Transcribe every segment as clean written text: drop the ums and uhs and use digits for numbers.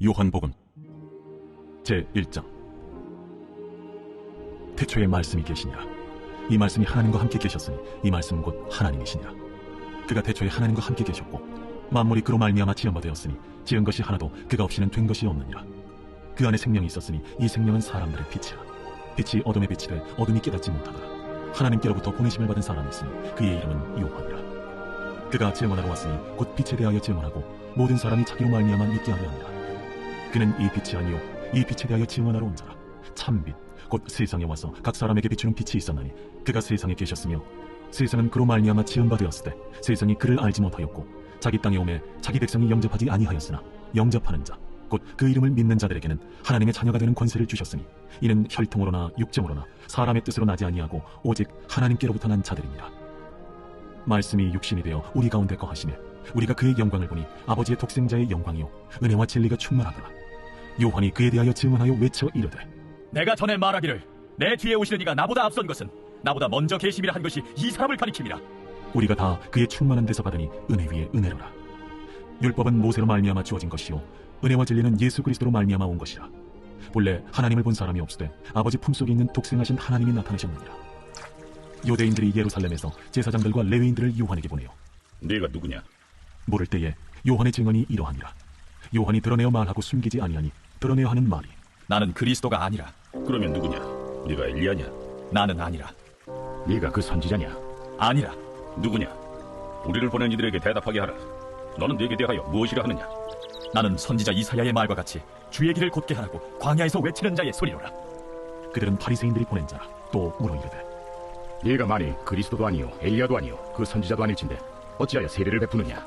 요한복음 제1장. 태초에 말씀이 계시니라. 이 말씀이 하나님과 함께 계셨으니 이 말씀은 곧 하나님이시니라. 그가 태초에 하나님과 함께 계셨고 만물이 그로 말미암아 지은 바 되었으니 지은 것이 하나도 그가 없이는 된 것이 없느니라. 그 안에 생명이 있었으니 이 생명은 사람들의 빛이라. 빛이 어둠에 비치되 어둠이 깨닫지 못하더라. 하나님께로부터 보내심을 받은 사람이 있으니 그의 이름은 요한이라. 그가 증언하러 왔으니 곧 빛에 대하여 증언하고 모든 사람이 자기로 말미암아 믿게 하려 함이라. 그는 이 빛이 아니요 이 빛에 대하여 증언하러 온 자라. 참빛 곧 세상에 와서 각 사람에게 비추는 빛이 있었나니 그가 세상에 계셨으며 세상은 그로 말미암아 지은 바 되었을 때 세상이 그를 알지 못하였고 자기 땅에 오매 자기 백성이 영접하지 아니하였으나 영접하는 자 곧 그 이름을 믿는 자들에게는 하나님의 자녀가 되는 권세를 주셨으니 이는 혈통으로나 육정으로나 사람의 뜻으로 나지 아니하고 오직 하나님께로부터 난 자들이니라. 말씀이 육신이 되어 우리 가운데 거하시매 우리가 그의 영광을 보니 아버지의 독생자의 영광이요 은혜와 진리가 충만하더라. 요한이 그에 대하여 증언하여 외쳐 이르되 내가 전에 말하기를 내 뒤에 오시는 이가 나보다 앞선 것은 나보다 먼저 계심이라 한 것이 이 사람을 가리킴이라. 우리가 다 그의 충만한 데서 받으니 은혜 위에 은혜로라. 율법은 모세로 말미암아 주어진 것이요 은혜와 진리는 예수 그리스도로 말미암아 온 것이라. 본래 하나님을 본 사람이 없으되 아버지 품속에 있는 독생하신 하나님이 나타나셨느니라. 유대인들이 예루살렘에서 제사장들과 레위인들을 요한에게 보내요. 네가 누구냐? 물을 때에 요한의 증언이 이러하니라. 요한이 드러내어 말하고 숨기지 아니하니 드러내어 하는 말이 나는 그리스도가 아니라. 그러면 누구냐? 네가 엘리야냐? 나는 아니라. 네가 그 선지자냐? 아니라. 누구냐? 우리를 보낸 이들에게 대답하게 하라. 너는 네게 대하여 무엇이라 하느냐? 나는 선지자 이사야의 말과 같이 주의 길을 곧게 하라고 광야에서 외치는 자의 소리로라. 그들은 바리새인들이 보낸 자라. 또 물어 이르되 네가 만일 그리스도도 아니요 엘리야도 아니요 그 선지자도 아닐진데 어찌하여 세례를 베푸느냐?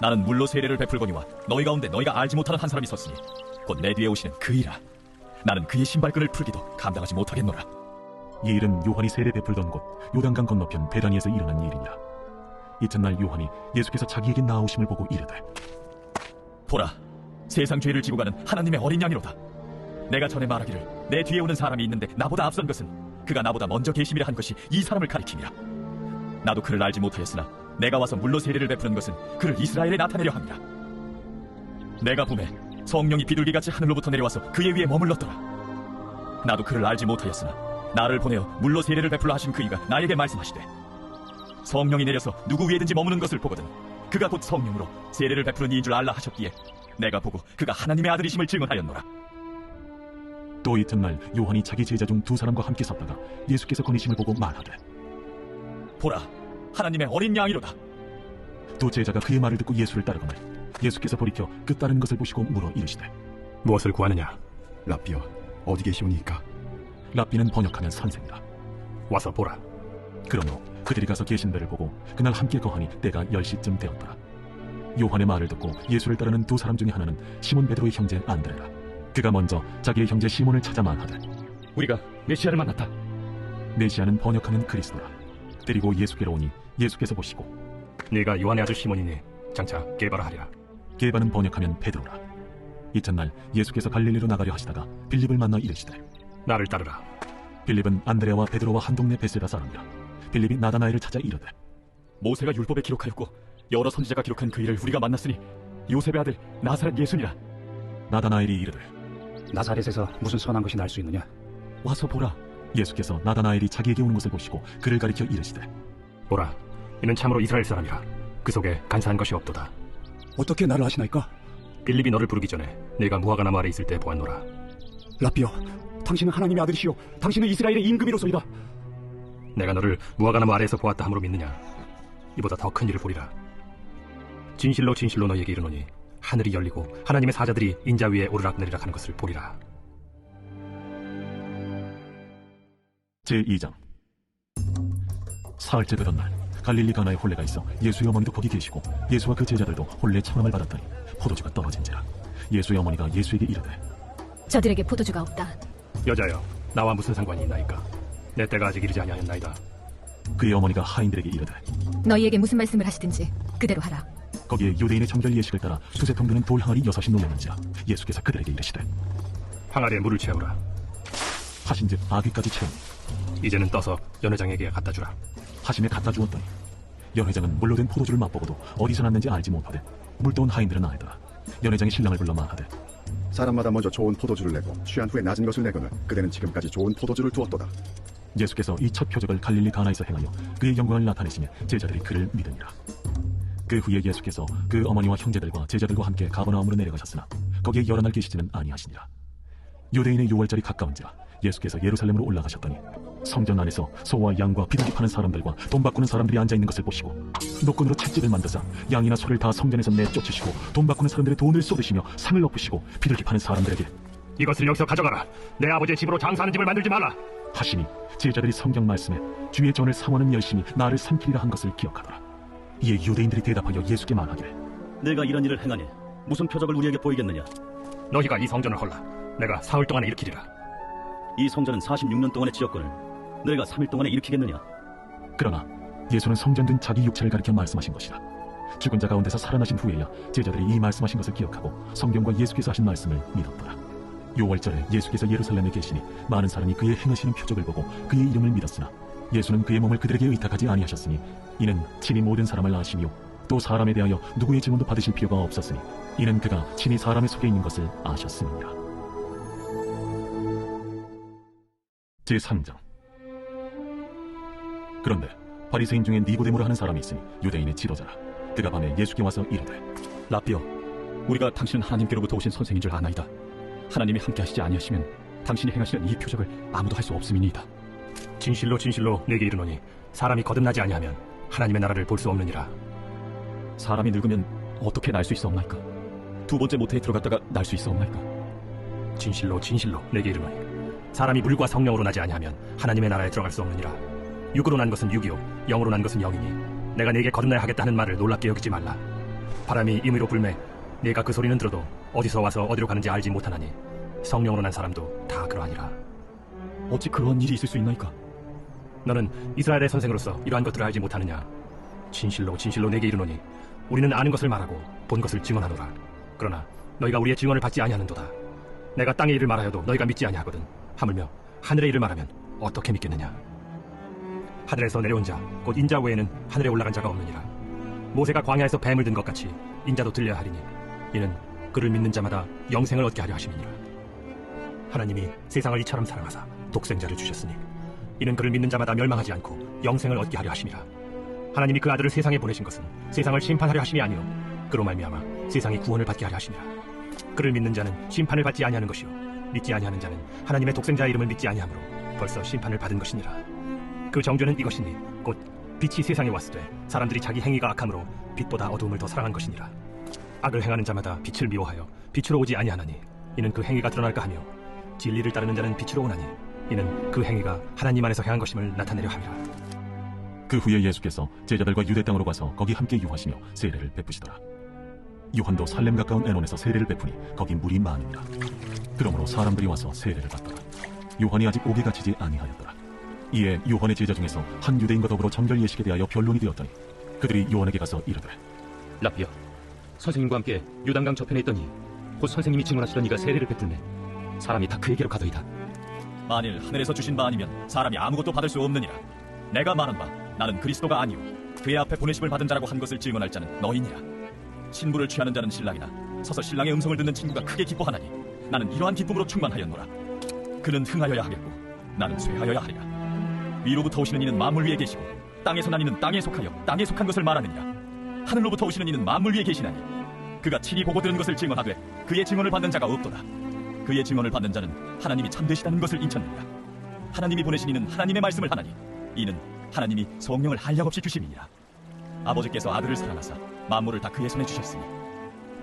나는 물로 세례를 베풀거니와 너희 가운데 너희가 알지 못하는 한 사람이 있었으니 곧 내 뒤에 오시는 그이라. 나는 그의 신발끈을 풀기도 감당하지 못하겠노라. 이 일은 요한이 세례 베풀던 곳 요단강 건너편 베다니에서 일어난 일이니라. 이튿날 요한이 예수께서 자기에게 나아오심을 보고 이르되 보라, 세상 죄를 지고 가는 하나님의 어린 양이로다. 내가 전에 말하기를 내 뒤에 오는 사람이 있는데 나보다 앞선 것은 그가 나보다 먼저 계심이라 한 것이 이 사람을 가리킴이라. 나도 그를 알지 못하였으나 내가 와서 물로 세례를 베푸는 것은 그를 이스라엘에 나타내려 함이라. 내가 보매 성령이 비둘기같이 하늘로부터 내려와서 그의 위에 머물렀더라. 나도 그를 알지 못하였으나 나를 보내어 물로 세례를 베풀라 하신 그이가 나에게 말씀하시되 성령이 내려서 누구 위에든지 머무는 것을 보거든 그가 곧 성령으로 세례를 베푸는 이인 줄 알라 하셨기에 내가 보고 그가 하나님의 아들이심을 증언하였노라. 또 이튿날 요한이 자기 제자 중 두 사람과 함께 섰다가 예수께서 거니심을 보고 말하되 보라, 하나님의 어린 양이로다. 두 제자가 그의 말을 듣고 예수를 따르거늘 예수께서 돌이켜 그 따르는 것을 보시고 물어 이르시되 무엇을 구하느냐? 라삐여, 어디 계시오니까? 랍비는 번역하면 선생이라. 와서 보라. 그러므로 그들이 가서 계신 데를 보고 그날 함께 거하니 때가 10시쯤 되었더라. 요한의 말을 듣고 예수를 따르는 두 사람 중에 하나는 시몬 베드로의 형제 안드레라. 그가 먼저 자기의 형제 시몬을 찾아 말하되 우리가 메시아를 만났다. 메시아는 번역하면 그리스도라. 데리고 예수께로 오니 예수께서 보시고 네가 요한의 아들 시몬이니 장차 게바라 하리라. 게바는 번역하면 베드로라. 이튿날 예수께서 갈릴리로 나가려 하시다가 빌립을 만나 이르시되 나를 따르라. 빌립은 안드레와 베드로와 한 동네 베세다 사람이라. 빌립이 나다나엘을 찾아 이르되 모세가 율법에 기록하였고 여러 선지자가 기록한 그 일을 우리가 만났으니 요셉의 아들 나사렛 예수니라. 나다나엘이 이르되 나사렛에서 무슨 선한 것이 날 수 있느냐? 와서 보라. 예수께서 나다나엘이 자기에게 오는 것을 보시고 그를 가리켜 이르시되 보라, 이는 참으로 이스라엘 사람이라. 그 속에 간사한 것이 없도다. 어떻게 나를 아시나이까? 빌립이 너를 부르기 전에 내가 무화과나무 아래 있을 때 보았노라. 라삐여, 당신은 하나님의 아들이시오 당신은 이스라엘의 임금이로소이다. 내가 너를 무화과나무 아래에서 보았다 함으로 믿느냐? 이보다 더 큰 일을 보리라. 진실로 진실로 너희에게 이르노니 하늘이 열리고 하나님의 사자들이 인자 위에 오르락내리락 하는 것을 보리라. 제2장. 사흘째 되던 날 갈릴리 가나에 혼례가 있어 예수의 어머니도 거기 계시고 예수와 그 제자들도 혼례 청함을 받았더니 포도주가 떨어진지라. 예수의 어머니가 예수에게 이르되 저들에게 포도주가 없다. 여자여, 나와 무슨 상관이 있나이까? 내 때가 아직 이르지 아니하였나이다. 그의 어머니가 하인들에게 이르되 너희에게 무슨 말씀을 하시든지 그대로 하라. 거기에 유대인의 정결 예식을 따라 두세 통 되는 돌 항아리 6이 놓였는지라. 예수께서 그들에게 이르시되 항아리에 물을 채우라. 하신즉 아귀까지 채우니 이제는 떠서 연회장에게 갖다 주라. 하심에 갖다 주었더니 연회장은 물로 된 포도주를 맛보고도 어디서 났는지 알지 못하되 물떠온 하인들은 알더라. 연회장이 신랑을 불러 말하되 사람마다 먼저 좋은 포도주를 내고 취한 후에 낮은 것을 내거늘 그대는 지금까지 좋은 포도주를 두었도다. 예수께서 이 첫 표적을 갈릴리 가나에서 행하여 그의 영광을 나타내시며 제자들이 그를 믿으니라. 그 후에 예수께서 그 어머니와 형제들과 제자들과 함께 가버나움으로 내려가셨으나 거기에 여러 날 계시지는 아니하시니라. 유대인의 유월절이 가까운지라 예수께서 예루살렘으로 올라가셨더니 성전 안에서 소와 양과 비둘기 파는 사람들과 돈 바꾸는 사람들이 앉아있는 것을 보시고 노끈으로 채찍을 만드사 양이나 소를 다 성전에서 내쫓으시고 돈 바꾸는 사람들의 돈을 쏟으시며 상을 엎으시고 비둘기 파는 사람들에게 이것을 여기서 가져가라. 내 아버지의 집으로 장사하는 집을 만들지 말라 하시니 제자들이 성경 말씀에 주의 전을 삼하는 열심히 나를 삼키리라 한 것을 기억하더라. 이에 유대인들이 대답하여 예수께 말하기를 내가 이런 일을 행하니 무슨 표적을 우리에게 보이겠느냐? 너희가 이 성전을 헐라. 내가 사흘 동안에 일으키리라. 이 성전은 46년 동안의 지었거늘 너희가 3일 동안에 일으키겠느냐? 그러나 예수는 성전된 자기 육체를 가리켜 말씀하신 것이라. 죽은 자 가운데서 살아나신 후에야 제자들이 이 말씀하신 것을 기억하고 성경과 예수께서 하신 말씀을 믿었더라. 요월절에 예수께서 예루살렘에 계시니 많은 사람이 그의 행하시는 표적을 보고 그의 이름을 믿었으나 예수는 그의 몸을 그들에게 의탁하지 아니하셨으니 이는 친히 모든 사람을 아시며 또 사람에 대하여 누구의 증언도 받으실 필요가 없었으니 이는 그가 친히 사람의 속에 있는 것을 아셨음이니라. 제3장. 그런데 바리새인 중에 니고데모라 하는 사람이 있으니 유대인의 지도자라. 그가 밤에 예수께 와서 이르되 라삐여, 우리가 당신은 하나님께로부터 오신 선생인 줄 아나이다. 하나님이 함께 하시지 아니하시면 당신이 행하시는 이 표적을 아무도 할 수 없음이니이다. 진실로 진실로 내게 이르노니 사람이 거듭나지 아니하면 하나님의 나라를 볼 수 없느니라. 사람이 늙으면 어떻게 날 수 있사옵나이까? 두 번째 모태에 들어갔다가 날 수 있사옵나이까? 진실로 진실로 내게 이르노니 사람이 물과 성령으로 나지 아니하면 하나님의 나라에 들어갈 수 없느니라. 육으로 난 것은 육이요 영으로 난 것은 영이니 내가 네게 거듭나야 하겠다 하는 말을 놀랍게 여기지 말라. 바람이 임의로 불매 네가 그 소리는 들어도 어디서 와서 어디로 가는지 알지 못하나니 성령으로 난 사람도 다 그러하니라. 어찌 그러한 일이 있을 수 있나이까? 너는 이스라엘의 선생으로서 이러한 것들을 알지 못하느냐? 진실로 진실로 내게 이르노니 우리는 아는 것을 말하고 본 것을 증언하노라. 그러나 너희가 우리의 증언을 받지 아니하는도다. 내가 땅의 일을 말하여도 너희가 믿지 아니하거든. 하물며 하늘의 일을 말하면 어떻게 믿겠느냐? 하늘에서 내려온 자 곧 인자 외에는 하늘에 올라간 자가 없느니라. 모세가 광야에서 뱀을 든 것 같이 인자도 들려야 하리니 이는 그를 믿는 자마다 영생을 얻게 하려 하심이니라. 하나님이 세상을 이처럼 사랑하사 독생자를 주셨으니 이는 그를 믿는 자마다 멸망하지 않고 영생을 얻게 하려 하심이라. 하나님이 그 아들을 세상에 보내신 것은 세상을 심판하려 하심이 아니요 그로 말미암아 세상이 구원을 받게 하려 하심이라. 그를 믿는 자는 심판을 받지 아니하는 것이요 믿지 아니하는 자는 하나님의 독생자의 이름을 믿지 아니하므로 벌써 심판을 받은 것이니라. 그 정죄는 이것이니 곧 빛이 세상에 왔을 때 사람들이 자기 행위가 악함으로 빛보다 어두움을 더 사랑한 것이니라. 악을 행하는 자마다 빛을 미워하여 빛으로 오지 아니하나니 이는 그 행위가 드러날까 하며 진리를 따르는 자는 빛으로 오나니 이는 그 행위가 하나님 안에서 행한 것임을 나타내려 함이라. 그 후에 예수께서 제자들과 유대 땅으로 가서 거기 함께 유하시며 세례를 베푸시더라. 요한도 살렘 가까운 에논에서 세례를 베푸니 거기 물이 많으니라. 그러므로 사람들이 와서 세례를 받더라. 요한이 아직 옥에 갇히지 아니하였더라. 이에 요한의 제자 중에서 한 유대인과 더불어 정결 예식에 대하여 변론이 되었더니 그들이 요한에게 가서 이르되 라삐여, 선생님과 함께 요단강 저편에 있더니 곧 선생님이 증언하시던 이가 세례를 베풀매 사람이 다 그에게로 가더이다. 만일 하늘에서 주신 바 아니면 사람이 아무것도 받을 수 없느니라. 내가 말한 바 나는 그리스도가 아니요 그의 앞에 보내심을 받은 자라고 한 것을 증언할 자는 너희니라. 신부를 취하는 자는 신랑이나 서서 신랑의 음성을 듣는 친구가 크게 기뻐하나니 나는 이러한 기쁨으로 충만하였노라. 그는 흥하여야 하겠고 나는 쇠하여야 하리라. 위로부터 오시는 이는 만물 위에 계시고 땅에서 난 이는 땅에 속하여 땅에 속한 것을 말하느니라. 하늘로부터 오시는 이는 만물 위에 계시나니 그가 친히 보고 들은 것을 증언하되 그의 증언을 받는 자가 없도다. 그의 증언을 받는 자는 하나님이 참되시다는 것을 인쳤느니라. 하나님이 보내신 이는 하나님의 말씀을 하나니 이는 하나님이 성령을 한량없이 주심이니라. 아버지께서 아들을 사랑하사 만물을 다 그의 손에 주셨으니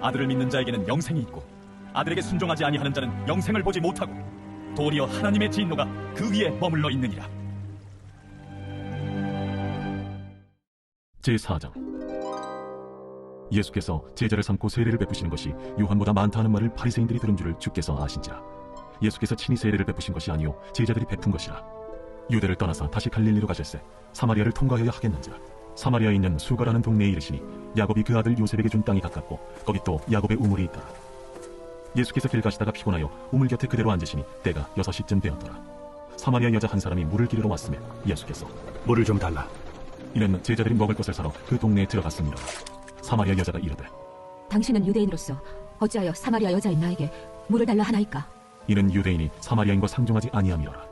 아들을 믿는 자에게는 영생이 있고 아들에게 순종하지 아니하는 자는 영생을 보지 못하고 도리어 하나님의 진노가 그 위에 머물러 있느니라. 제4장. 예수께서 제자를 삼고 세례를 베푸시는 것이 요한보다 많다 하는 말을 바리새인들이 들은 줄을 주께서 아신지라. 예수께서 친히 세례를 베푸신 것이 아니요 제자들이 베푼 것이라. 유대를 떠나서 다시 갈릴리로 가실새 사마리아를 통과하여야 하겠는지라. 사마리아에 있는 수가라는 동네에 이르시니 야곱이 그 아들 요셉에게 준 땅이 가깝고 거기 또 야곱의 우물이 있더라. 예수께서 길 가시다가 피곤하여 우물 곁에 그대로 앉으시니 때가 6시쯤 되었더라. 사마리아 여자 한 사람이 물을 기르러 왔으며 예수께서 물을 좀 달라. 이는 제자들이 먹을 것을 사러 그 동네에 들어갔습니다. 사마리아 여자가 이르되 당신은 유대인으로서 어찌하여 사마리아 여자인 나에게 물을 달라 하나이까? 이는 유대인이 사마리아인과 상종하지 아니함이로라.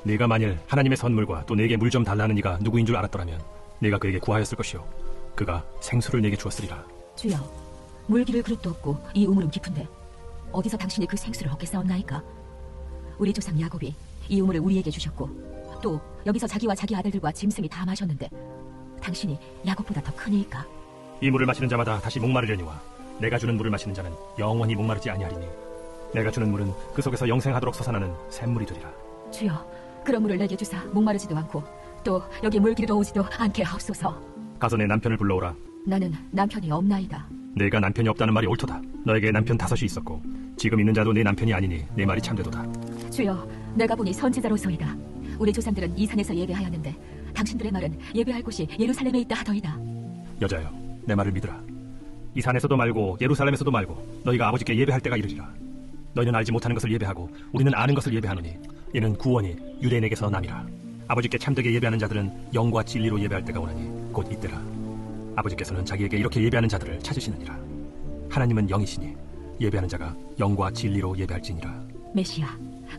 네가 만일 하나님의 선물과 또 내게 물 좀 달라는 이가 누구인 줄 알았더라면 네가 그에게 구하였을 것이요 그가 생수를 내게 주었으리라. 주여, 물 기를 그릇도 없고 이 우물은 깊은데 어디서 당신이 그 생수를 얻겠사옵나이까? 우리 조상 야곱이 이 우물을 우리에게 주셨고 또 여기서 자기와 자기 아들들과 짐승이 다 마셨는데 당신이 야곱보다 더 크니까? 이 물을 마시는 자마다 다시 목마르려니와 내가 주는 물을 마시는 자는 영원히 목마르지 아니하리니 내가 주는 물은 그 속에서 영생하도록 솟아나는 샘물이 되리라. 주여, 그런 물을 내게 주사 목마르지도 않고 또 여기 물 기르러 오지도 않게 하옵소서. 가서 내 남편을 불러오라. 나는 남편이 없나이다. 내가 남편이 없다는 말이 옳도다. 너에게 남편 5이 있었고 지금 있는 자도 내 남편이 아니니 내 말이 참되도다. 주여, 내가 보니 선지자로소이다. 우리 조상들은 이 산에서 예배하였는데 당신들의 말은 예배할 곳이 예루살렘에 있다 하더이다. 여자여, 내 말을 믿으라. 이 산에서도 말고 예루살렘에서도 말고 너희가 아버지께 예배할 때가 이르리라. 너희는 알지 못하는 것을 예배하고 우리는 아는 것을 예배하노니 이는 구원이 유대인에게서 남이라. 아버지께 참되게 예배하는 자들은 영과 진리로 예배할 때가 오나니 곧 이때라. 아버지께서는 자기에게 이렇게 예배하는 자들을 찾으시느니라. 하나님은 영이시니 예배하는 자가 영과 진리로 예배할지니라. 메시아,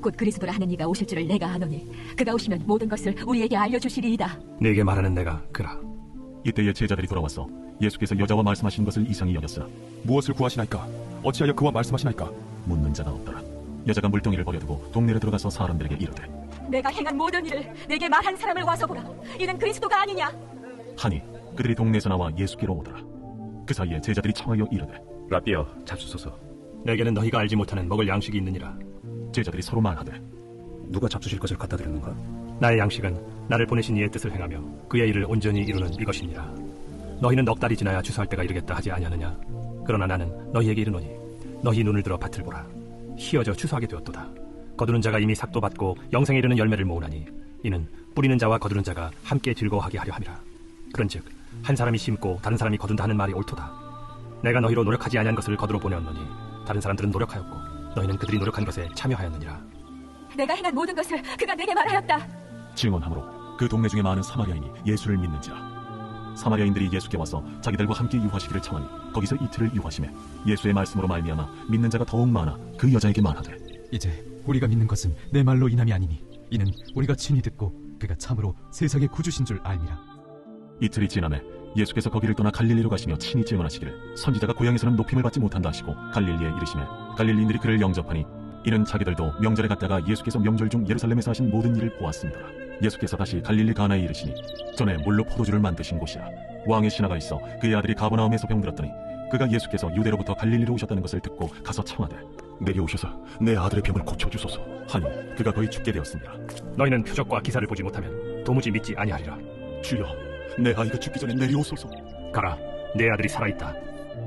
곧 그리스도라 하는 이가 오실 줄을 내가 아노니 그가 오시면 모든 것을 우리에게 알려주시리이다. 네게 말하는 내가 그라. 이때에 제자들이 돌아와서 예수께서 여자와 말씀하신 것을 이상히 여겼으나 무엇을 구하시나이까? 어찌하여 그와 말씀하시나이까? 묻는 자가 없더라. 여자가 물동이를 버려두고 동네로 들어가서 사람들에게 이르되 내가 행한 모든 일을 내게 말한 사람을 와서 보라. 이는 그리스도가 아니냐? 하니 그들이 동네에서 나와 예수께로 오더라. 그 사이에 제자들이 청하여 이르되 라비여 잡수소서. 내게는 너희가 알지 못하는 먹을 양식이 있느니라. 제자들이 서로 말하되 누가 잡수실 것을 갖다 드렸는가? 나의 양식은 나를 보내신 이의 뜻을 행하며 그의 일을 온전히 이루는 이것이니라. 너희는 넉 달이 지나야 추수할 때가 이르겠다 하지 아니하느냐? 그러나 나는 너희에게 이르노니 너희 눈을 들어 밭을 보라. 희어져 추수하게 되었도다. 거두는 자가 이미 삭도 받고 영생에 이르는 열매를 모으나니 이는 뿌리는 자와 거두는 자가 함께 즐거워하게 하려 함이라. 그런즉 한 사람이 심고 다른 사람이 거둔다 하는 말이 옳도다. 내가 너희로 노력하지 아니한 것을 거두러 보내었노니 다른 사람들은 노력하였고 너희는 그들이 노력한 것에 참여하였느니라. 내가 행한 모든 것을 그가 내게 말하였다. 증언함으로 그 동네 중에 많은 사마리아인이 예수를 믿는지라. 사마리아인들이 예수께 와서 자기들과 함께 유하시기를 청하니 거기서 이틀을 유하시매 예수의 말씀으로 말미암아 믿는 자가 더욱 많아 그 여자에게 말하되 이제 우리가 믿는 것은 내 말로 인함이 아니니 이는 우리가 친히 듣고 그가 참으로 세상의 구주신 줄 알미라. 이틀이 지나매 예수께서 거기를 떠나 갈릴리로 가시며 친히 증언하시기를 선지자가 고향에서는 높임을 받지 못한다 하시고 갈릴리에 이르시매 갈릴리인들이 그를 영접하니 이는 자기들도 명절에 갔다가 예수께서 명절 중 예루살렘에서 하신 모든 일을 보았습니다. 예수께서 다시 갈릴리 가나에 이르시니 전에 물로 포도주를 만드신 곳이라. 왕의 신하가 있어 그의 아들이 가버나움에서 병들었더니 그가 예수께서 유대로부터 갈릴리로 오셨다는 것을 듣고 가서 청하되 내려오셔서 내 아들의 병을 고쳐주소서 하니 그가 거의 죽게 되었습니다. 너희는 표적과 기사를 보지 못하면 도무지 믿지 아니하리라. 주여, 내 아이가 죽기 전에 내려오소서. 가라, 내 아들이 살아있다.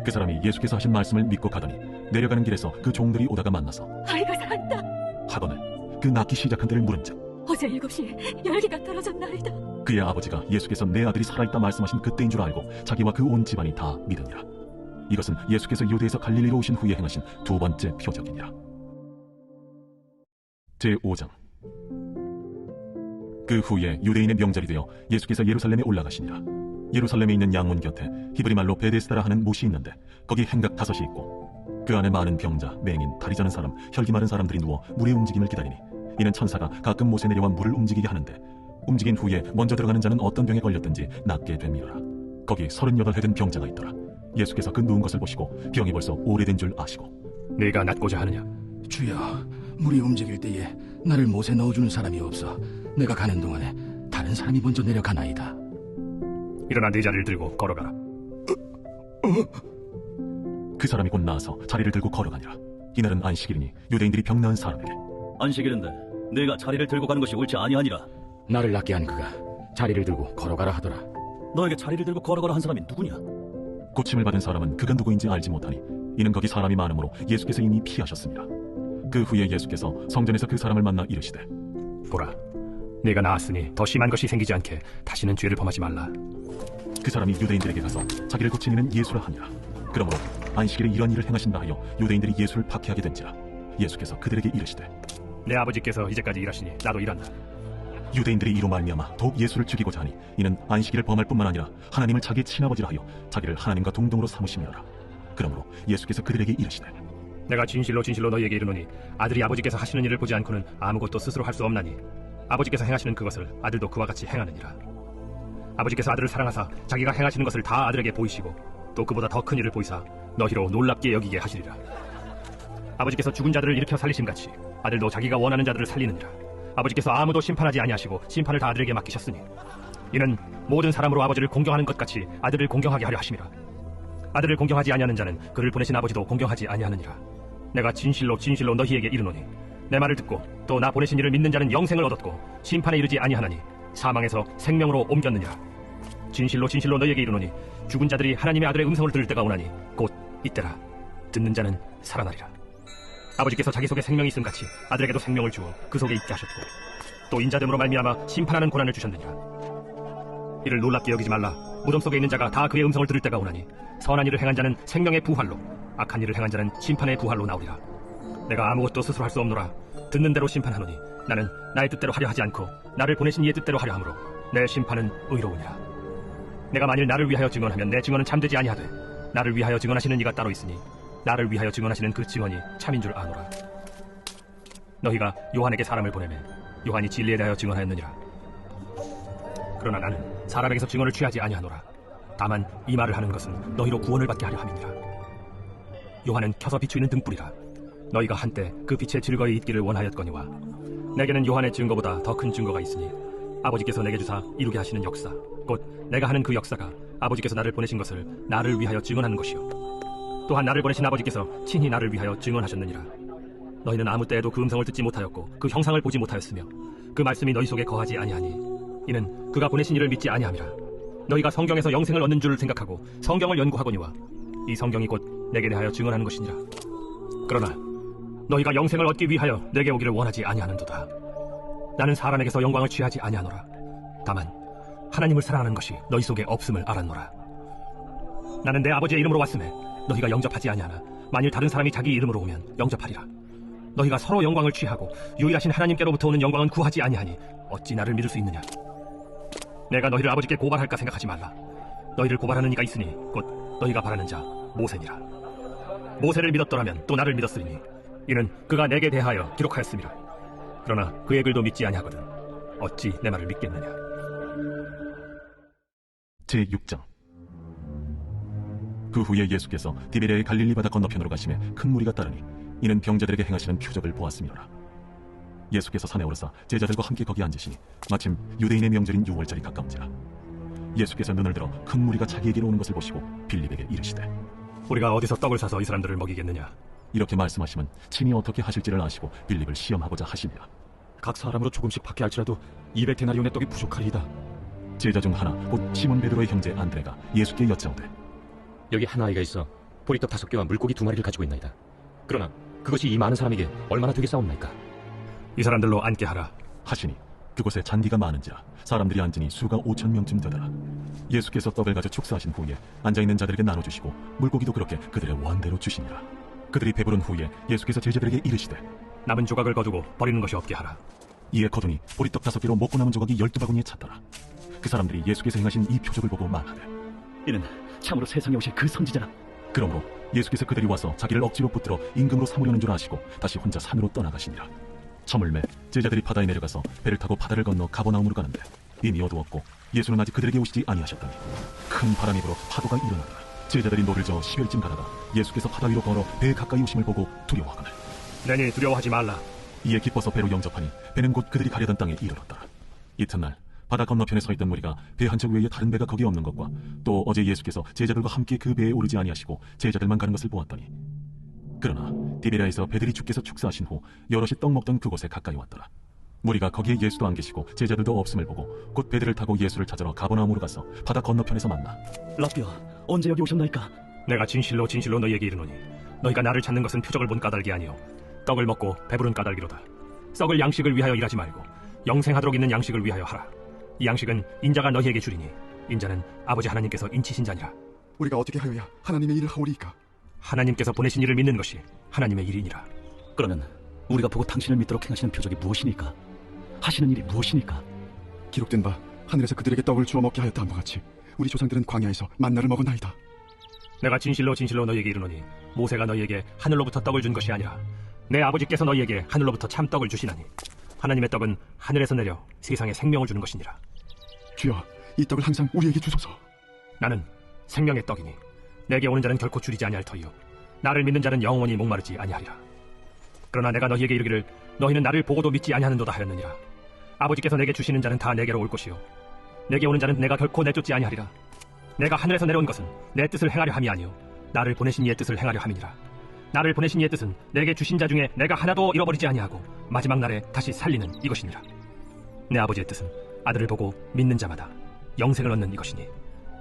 그 사람이 예수께서 하신 말씀을 믿고 가더니 내려가는 길에서 그 종들이 오다가 만나서 아이가 살았다 하거늘 그 낳기 시작한 때를 물은즉 어제 7시에 열기가 떨어졌나이다. 그의 아버지가 예수께서 내 아들이 살아있다 말씀하신 그때인 줄 알고 자기와 그 온 집안이 다 믿으니라. 이것은 예수께서 유대에서 갈릴리로 오신 후에 행하신 두 번째 표적이니라. 제5장. 그 후에 유대인의 명절이 되어 예수께서 예루살렘에 올라가시니라. 예루살렘에 있는 양문 곁에 히브리 말로 베데스다라 하는 못이 있는데 거기 행각 5이 있고 그 안에 많은 병자, 맹인, 다리 저는 사람, 혈기 마른 사람들이 누워 물의 움직임을 기다리니 이는 천사가 가끔 못에 내려와 물을 움직이게 하는데 움직인 후에 먼저 들어가는 자는 어떤 병에 걸렸든지 낫게 됨이로라. 거기 38해 된 병자가 있더라. 예수께서 그 누운 것을 보시고 병이 벌써 오래된 줄 아시고 네가 낫고자 하느냐? 주여, 물이 움직일 때에 나를 못에 넣어주는 사람이 없어 내가 가는 동안에 다른 사람이 먼저 내려가나이다. 일어나 네 자리를 들고 걸어가라. 그 사람이 곧 나와서 자리를 들고 걸어가니라. 이날은 안식일이니 유대인들이 병 나은 사람에게 안식일인데 내가 자리를 들고 가는 것이 옳지 아니하니라. 나를 낫게 한 그가 자리를 들고 걸어가라 하더라. 너에게 자리를 들고 걸어가라 한 사람이 누구냐? 고침을 받은 사람은 그가 누구인지 알지 못하니 이는 거기 사람이 많으므로 예수께서 이미 피하셨습니다. 그 후에 예수께서 성전에서 그 사람을 만나 이르시되 보라, 네가 나았으니 더 심한 것이 생기지 않게 다시는 죄를 범하지 말라. 그 사람이 유대인들에게 가서 자기를 고친 이는 예수라 하니라. 그러므로 안식일에 이런 일을 행하신다 하여 유대인들이 예수를 박해하게 된지라. 예수께서 그들에게 이르시되 내 아버지께서 이제까지 일하시니 나도 일한다. 유대인들이 이로 말미암아 더욱 예수를 죽이고자 하니 이는 안식일을 범할 뿐만 아니라 하나님을 자기의 친아버지라 하여 자기를 하나님과 동등으로 삼으심이로라. 그러므로 예수께서 그들에게 이르시되 내가 진실로 진실로 너희에게 이르노니 아들이 아버지께서 하시는 일을 보지 않고는 아무것도 스스로 할 수 없나니 아버지께서 행하시는 그것을 아들도 그와 같이 행하느니라. 아버지께서 아들을 사랑하사 자기가 행하시는 것을 다 아들에게 보이시고 또 그보다 더 큰 일을 보이사 너희로 놀랍게 여기게 하시리라. 아버지께서 죽은 자들을 일으켜 살리심같이 아들도 자기가 원하는 자들을 살리느니라. 아버지께서 아무도 심판하지 아니하시고 심판을 다 아들에게 맡기셨으니 이는 모든 사람으로 아버지를 공경하는 것 같이 아들을 공경하게 하려 하심이라. 아들을 공경하지 아니하는 자는 그를 보내신 아버지도 공경하지 아니하느니라. 내가 진실로 진실로 너희에게 이르노니 내 말을 듣고 또 나 보내신 이를 믿는 자는 영생을 얻었고 심판에 이르지 아니하나니 사망에서 생명으로 옮겼느니라. 진실로 진실로 너희에게 이르노니 죽은 자들이 하나님의 아들의 음성을 들을 때가 오나니 곧 이때라. 듣는 자는 살아나리라. 아버지께서 자기 속에 생명이 있음같이 아들에게도 생명을 주어 그 속에 있게 하셨고 또 인자됨으로 말미암아 심판하는 고난을 주셨느니라. 이를 놀랍게 여기지 말라. 무덤 속에 있는 자가 다 그의 음성을 들을 때가 오나니 선한 일을 행한 자는 생명의 부활로 악한 일을 행한 자는 심판의 부활로 나오리라. 내가 아무것도 스스로 할 수 없노라. 듣는 대로 심판하노니 나는 나의 뜻대로 하려 하지 않고 나를 보내신 이의 뜻대로 하려 하므로 내 심판은 의로우니라. 내가 만일 나를 위하여 증언하면 내 증언은 참되지 아니하되 나를 위하여 증언하시는 이가 따로 있으니 나를 위하여 증언하시는 그 증언이 참인 줄 아노라. 너희가 요한에게 사람을 보내매 요한이 진리에 대하여 증언하였느니라. 그러나 나는 사람에게서 증언을 취하지 아니하노라. 다만 이 말을 하는 것은 너희로 구원을 받게 하려 함이니라. 요한은 켜서 비추이는 등불이라. 너희가 한때 그 빛에 즐거이 있기를 원하였거니와 내게는 요한의 증거보다 더 큰 증거가 있으니 아버지께서 내게 주사 이루게 하시는 역사 곧 내가 하는 그 역사가 아버지께서 나를 보내신 것을 나를 위하여 증언하는 것이요 또한 나를 보내신 아버지께서 친히 나를 위하여 증언하셨느니라. 너희는 아무 때에도 그 음성을 듣지 못하였고 그 형상을 보지 못하였으며 그 말씀이 너희 속에 거하지 아니하니 이는 그가 보내신 이를 믿지 아니함이라. 너희가 성경에서 영생을 얻는 줄 생각하고 성경을 연구하거니와 이 성경이 곧 내게 대하여 증언하는 것이니라. 그러나 너희가 영생을 얻기 위하여 내게 오기를 원하지 아니하는도다. 나는 사람에게서 영광을 취하지 아니하노라. 다만 하나님을 사랑하는 것이 너희 속에 없음을 알았노라. 나는 내 아버지의 이름으로 왔음에 너희가 영접하지 아니하나 만일 다른 사람이 자기 이름으로 오면 영접하리라. 너희가 서로 영광을 취하고 유일하신 하나님께로부터 오는 영광은 구하지 아니하니 어찌 나를 믿을 수 있느냐. 내가 너희를 아버지께 고발할까 생각하지 말라. 너희를 고발하는 이가 있으니 곧 너희가 바라는 자 모세니라. 모세를 믿었더라면 또 나를 믿었으리니 이는 그가 내게 대하여 기록하였음이라. 그러나 그의 글도 믿지 아니하거든 어찌 내 말을 믿겠느냐. 제6장. 그 후에 예수께서 디베랴의 갈릴리 바다 건너편으로 가심에 큰 무리가 따르니 이는 병자들에게 행하시는 표적을 보았음이로라. 예수께서 산에 오르사 제자들과 함께 거기 앉으시니 마침 유대인의 명절인 유월절이 가까운지라. 예수께서 눈을 들어 큰 무리가 자기에게로 오는 것을 보시고 빌립에게 이르시되 우리가 어디서 떡을 사서 이 사람들을 먹이겠느냐. 이렇게 말씀하시면 친히 어떻게 하실지를 아시고 빌립을 시험하고자 하시니라. 각 사람으로 조금씩 받게 할지라도 200데나리온의 떡이 부족하리이다. 제자 중 하나 곧 시몬 베드로의 형제 안드레가 예수께 여짜오되 여기 한 아이가 있어 보리떡 5개와 물고기 2마리를 가지고 있나이다. 그러나 그것이 이 많은 사람에게 얼마나 되겠사옵나이까. 이 사람들로 앉게 하라 하시니 그곳에 잔디가 많은지라 사람들이 앉으니 수가 5,000명쯤 되더라. 예수께서 떡을 가져 축사하신 후에 앉아있는 자들에게 나눠주시고 물고기도 그렇게 그들의 원대로 주시니라. 그들이 배부른 후에 예수께서 제자들에게 이르시되 남은 조각을 거두고 버리는 것이 없게 하라. 이에 거두니 보리떡 5개로 먹고 남은 조각이 12바구니에 찼더라. 그 사람들이 예수께서 행하신 이 표적을 보고 말하되 이는 참으로 세상에 오실 그 선지자라. 그러므로 예수께서 그들이 와서 자기를 억지로 붙들어 임금으로 삼으려는 줄 아시고 다시 혼자 산으로 떠나가시니라. 저물매 제자들이 바다에 내려가서 배를 타고 바다를 건너 가버나움으로 가는데 이미 어두웠고 예수는 아직 그들에게 오시지 아니하셨더니 큰 바람이 불어 파도가 일어나더라. 제자들이 노를 저어 10여일쯤 가다가 예수께서 바다 위로 걸어 배에 가까이 오심을 보고 두려워하거늘 내니 두려워하지 말라. 이에 기뻐서 배로 영접하니 배는 곧 그들이 가려던 땅에 이르렀더라. 이튿날 바다 건너편에 서 있던 무리가 배 한 척 외에 다른 배가 거기 없는 것과 또 어제 예수께서 제자들과 함께 그 배에 오르지 아니하시고 제자들만 가는 것을 보았더니 그러나 디베랴에서 배들이 주께서 축사하신 후 여럿이 떡 먹던 그곳에 가까이 왔더라. 무리가 거기에 예수도 안 계시고 제자들도 없음을 보고 곧 배들을 타고 예수를 찾으러 가버나움으로 가서 바다 건너편에서 만나 라비야 언제 여기 오셨나이까. 내가 진실로 진실로 너희에게 이르노니 너희가 나를 찾는 것은 표적을 본 까닭이 아니요 떡을 먹고 배부른 까닭이로다. 썩을 양식을 위하여 일하지 말고 영생하도록 있는 양식을 위하여 하라. 이 양식은 인자가 너희에게 주리니 인자는 아버지 하나님께서 인치신 자니라. 우리가 어떻게 하여야 하나님의 일을 하오리이까. 하나님께서 보내신 이를 믿는 것이 하나님의 일이니라. 그러면 우리가 보고 당신을 믿도록 행하시는 표적이 무엇이니까? 하시는 일이 무엇이니까? 기록된 바 하늘에서 그들에게 떡을 주어 먹게 하였다 함과 같이 우리 조상들은 광야에서 만나를 먹었나이다. 내가 진실로 진실로 너희에게 이르노니 모세가 너희에게 하늘로부터 떡을 준 것이 아니라 내 아버지께서 너희에게 하늘로부터 참 떡을 주시나니 하나님의 떡은 하늘에서 내려 세상에 생명을 주는 것이니라. 주여, 이 떡을 항상 우리에게 주소서. 나는 생명의 떡이니 내게 오는 자는 결코 줄이지 아니할 터이요 나를 믿는 자는 영원히 목마르지 아니하리라. 그러나 내가 너희에게 이르기를 너희는 나를 보고도 믿지 아니하는도다 하였느니라. 아버지께서 내게 주시는 자는 다 내게로 올 것이요 내게 오는 자는 내가 결코 내쫓지 아니하리라. 내가 하늘에서 내려온 것은 내 뜻을 행하려 함이 아니요 나를 보내신 이의 뜻을 행하려 함이니라. 나를 보내신 이의 뜻은 내게 주신 자 중에 내가 하나도 잃어버리지 아니하고 마지막 날에 다시 살리는 이것이니라. 내 아버지의 뜻은 아들을 보고 믿는 자마다 영생을 얻는 이것이니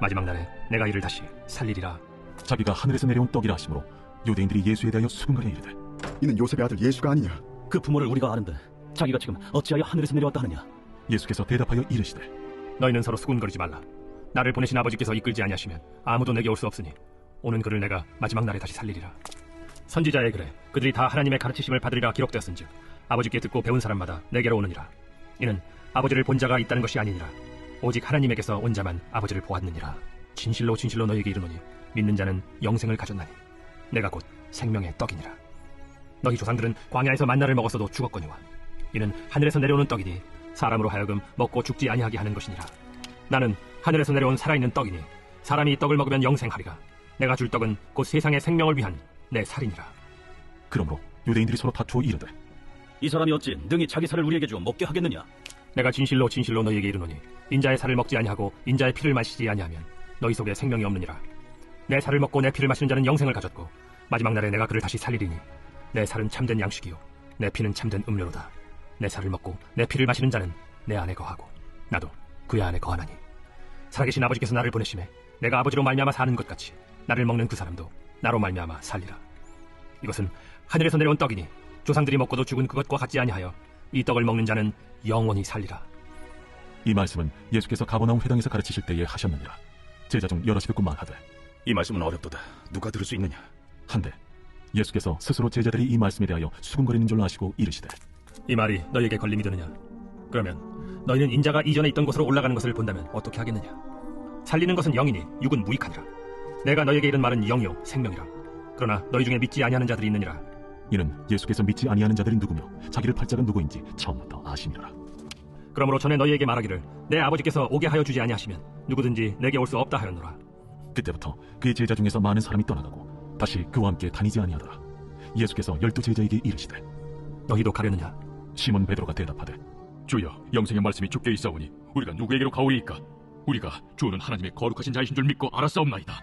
마지막 날에 내가 이를 다시 살리리라. 자기가 하늘에서 내려온 떡이라 하심으로 유대인들이 예수에 대하여 수군거려 이르되 이는 요셉의 아들 예수가 아니냐? 그 부모를 우리가 아는데 자기가 지금 어찌하여 하늘에서 내려왔다 하느냐? 예수께서 대답하여 이르시되 너희는 서로 수군거리지 말라. 나를 보내신 아버지께서 이끌지 아니하시면 아무도 내게 올 수 없으니 오는 그를 내가 마지막 날에 다시 살리리라. 선지자의 글에 그들이 다 하나님의 가르치심을 받으리라 기록되었은즉 아버지께 듣고 배운 사람마다 내게로 오느니라. 이는 아버지를 본 자가 있다는 것이 아니니라. 오직 하나님에게서 온 자만 아버지를 보았느니라. 진실로 진실로 너희에게 이르노니 믿는 자는 영생을 가졌나니 내가 곧 생명의 떡이니라. 너희 조상들은 광야에서 만나를 먹었어도 죽었거니와 이는 하늘에서 내려오는 떡이니 사람으로 하여금 먹고 죽지 아니하게 하는 것이니라. 나는 하늘에서 내려온 살아있는 떡이니 사람이 이 떡을 먹으면 영생하리라. 내가 줄 떡은 곧 세상의 생명을 위한 내 살이니라. 그러므로 유대인들이 서로 다투어 이르되 이 사람이 어찌 능히 자기 살을 우리에게 주어 먹게 하겠느냐? 내가 진실로 진실로 너희에게 이르노니 인자의 살을 먹지 아니하고 인자의 피를 마시지 아니하면 너희 속에 생명이 없느니라. 내 살을 먹고 내 피를 마시는 자는 영생을 가졌고 마지막 날에 내가 그를 다시 살리리니 내 살은 참된 양식이요 내 피는 참된 음료로다. 내 살을 먹고 내 피를 마시는 자는 내 안에 거하고 나도 그의 안에 거하나니 살아계신 아버지께서 나를 보내심에 내가 아버지로 말미암아 사는 것 같이 나를 먹는 그 사람도 나로 말미암아 살리라. 이것은 하늘에서 내려온 떡이니 조상들이 먹고도 죽은 그것과 같지 아니하여 이 떡을 먹는 자는 영원히 살리라. 이 말씀은 예수께서 가버나움 회당에서 가르치실 때에 하셨느니라. 제자 중 여럿이 듣고 말하되 이 말씀은 어렵도다. 누가 들을 수 있느냐? 한데 예수께서 스스로 제자들이 이 말씀에 대하여 수군거리는 줄 아시고 이르시되 이 말이 너희에게 걸림이 되느냐? 그러면 너희는 인자가 이전에 있던 곳으로 올라가는 것을 본다면 어떻게 하겠느냐? 살리는 것은 영이니 육은 무익하니라. 내가 너희에게 이른 말은 영이요 생명이라. 그러나 너희 중에 믿지 아니하는 자들이 있느니라. 이는 예수께서 믿지 아니하는 자들이 누구며 자기를 팔 자가 누구인지 처음부터 아심이라. 그러므로 전에 너희에게 말하기를 내 아버지께서 오게 하여 주지 아니하시면 누구든지 내게 올 수 없다 하였노라. 그때부터 그의 제자 중에서 많은 사람이 떠나가고 다시 그와 함께 다니지 아니하더라. 예수께서 12제자에게 이르시되 너희도 가려느냐? 시몬 베드로가 대답하되 주여, 영생의 말씀이 주께 있사오니 우리가 누구에게로 가오리이까? 우리가 주는 하나님의 거룩하신 자이신 줄 믿고 알았사옵나이다.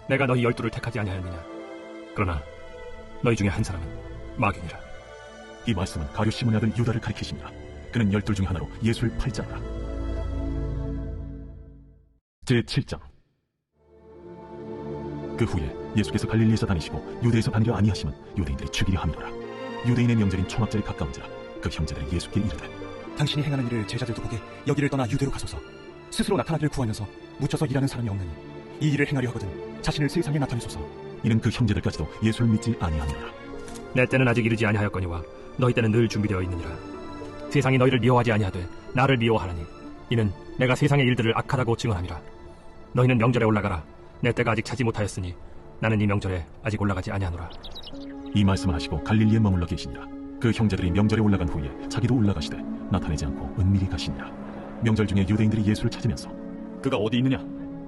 내가 너희 12를 택하지 아니하였느냐? 그러나 너희 중에 한 사람은 마귀니라. 이 말씀은 가룟 시몬의 아들 유다를 가리키시니라. 그는 12 중 하나로 예수를 팔 자라. 제7장. 그 후에 예수께서 갈릴리에서 다니시고 유대에서 다니려 아니하시면 유대인들이 죽이려 함이로라. 유대인의 명절인 초막절에 가까운지라 그 형제들이 예수께 이르되 당신이 행하는 일을 제자들도 보게 여기를 떠나 유대로 가소서. 스스로 나타나기를 구하면서 묻혀서 일하는 사람이 없느니 이 일을 행하려 하거든 자신을 세상에 나타내소서. 이는 그 형제들까지도 예수를 믿지 아니하느니라. 내 때는 아직 이르지 아니하였거니와 너희 때는 늘 준비되어 있느니라. 세상이 너희를 미워하지 아니하되 나를 미워하나니 이는 내가 세상의 일들을 악하다고 증언함이라. 너희는 명절에 올라가라. 내 때가 아직 차지 못하였으니 나는 이 명절에 아직 올라가지 아니하노라. 이 말씀을 하시고 갈릴리에 머물러 계시니라. 그 형제들이 명절에 올라간 후에 자기도 올라가시되 나타내지 않고 은밀히 가시니라. 명절 중에 유대인들이 예수를 찾으면서 그가 어디 있느냐?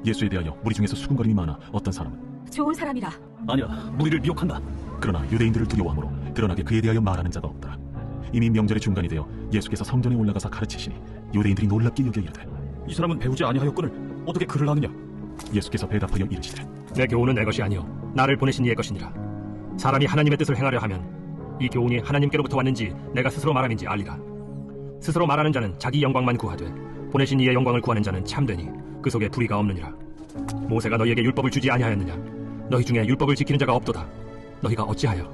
예수에 대하여 무리 중에서 수군거림이 많아 어떤 사람은 좋은 사람이라. 아니야, 무리를 미혹한다. 그러나 유대인들을 두려워하므로 드러나게 그에 대하여 말하는 자가 없더라. 이미 명절의 중간이 되어 예수께서 성전에 올라가서 가르치시니 유대인들이 놀랍게 여겨 이르되 이 사람은 배우지 아니하였거늘 어떻게 그를 아느냐? 예수께서 대답하여 이르시되 내 교훈은 내 것이 아니요 나를 보내신 이의 것이니라. 사람이 하나님의 뜻을 행하려 하면 이 교훈이 하나님께로부터 왔는지 내가 스스로 말함인지 알리라. 스스로 말하는 자는 자기 영광만 구하되 보내신 이의 영광을 구하는 자는 참되니 그 속에 불의가 없느니라. 모세가 너희에게 율법을 주지 아니하였느냐? 너희 중에 율법을 지키는 자가 없도다. 너희가 어찌하여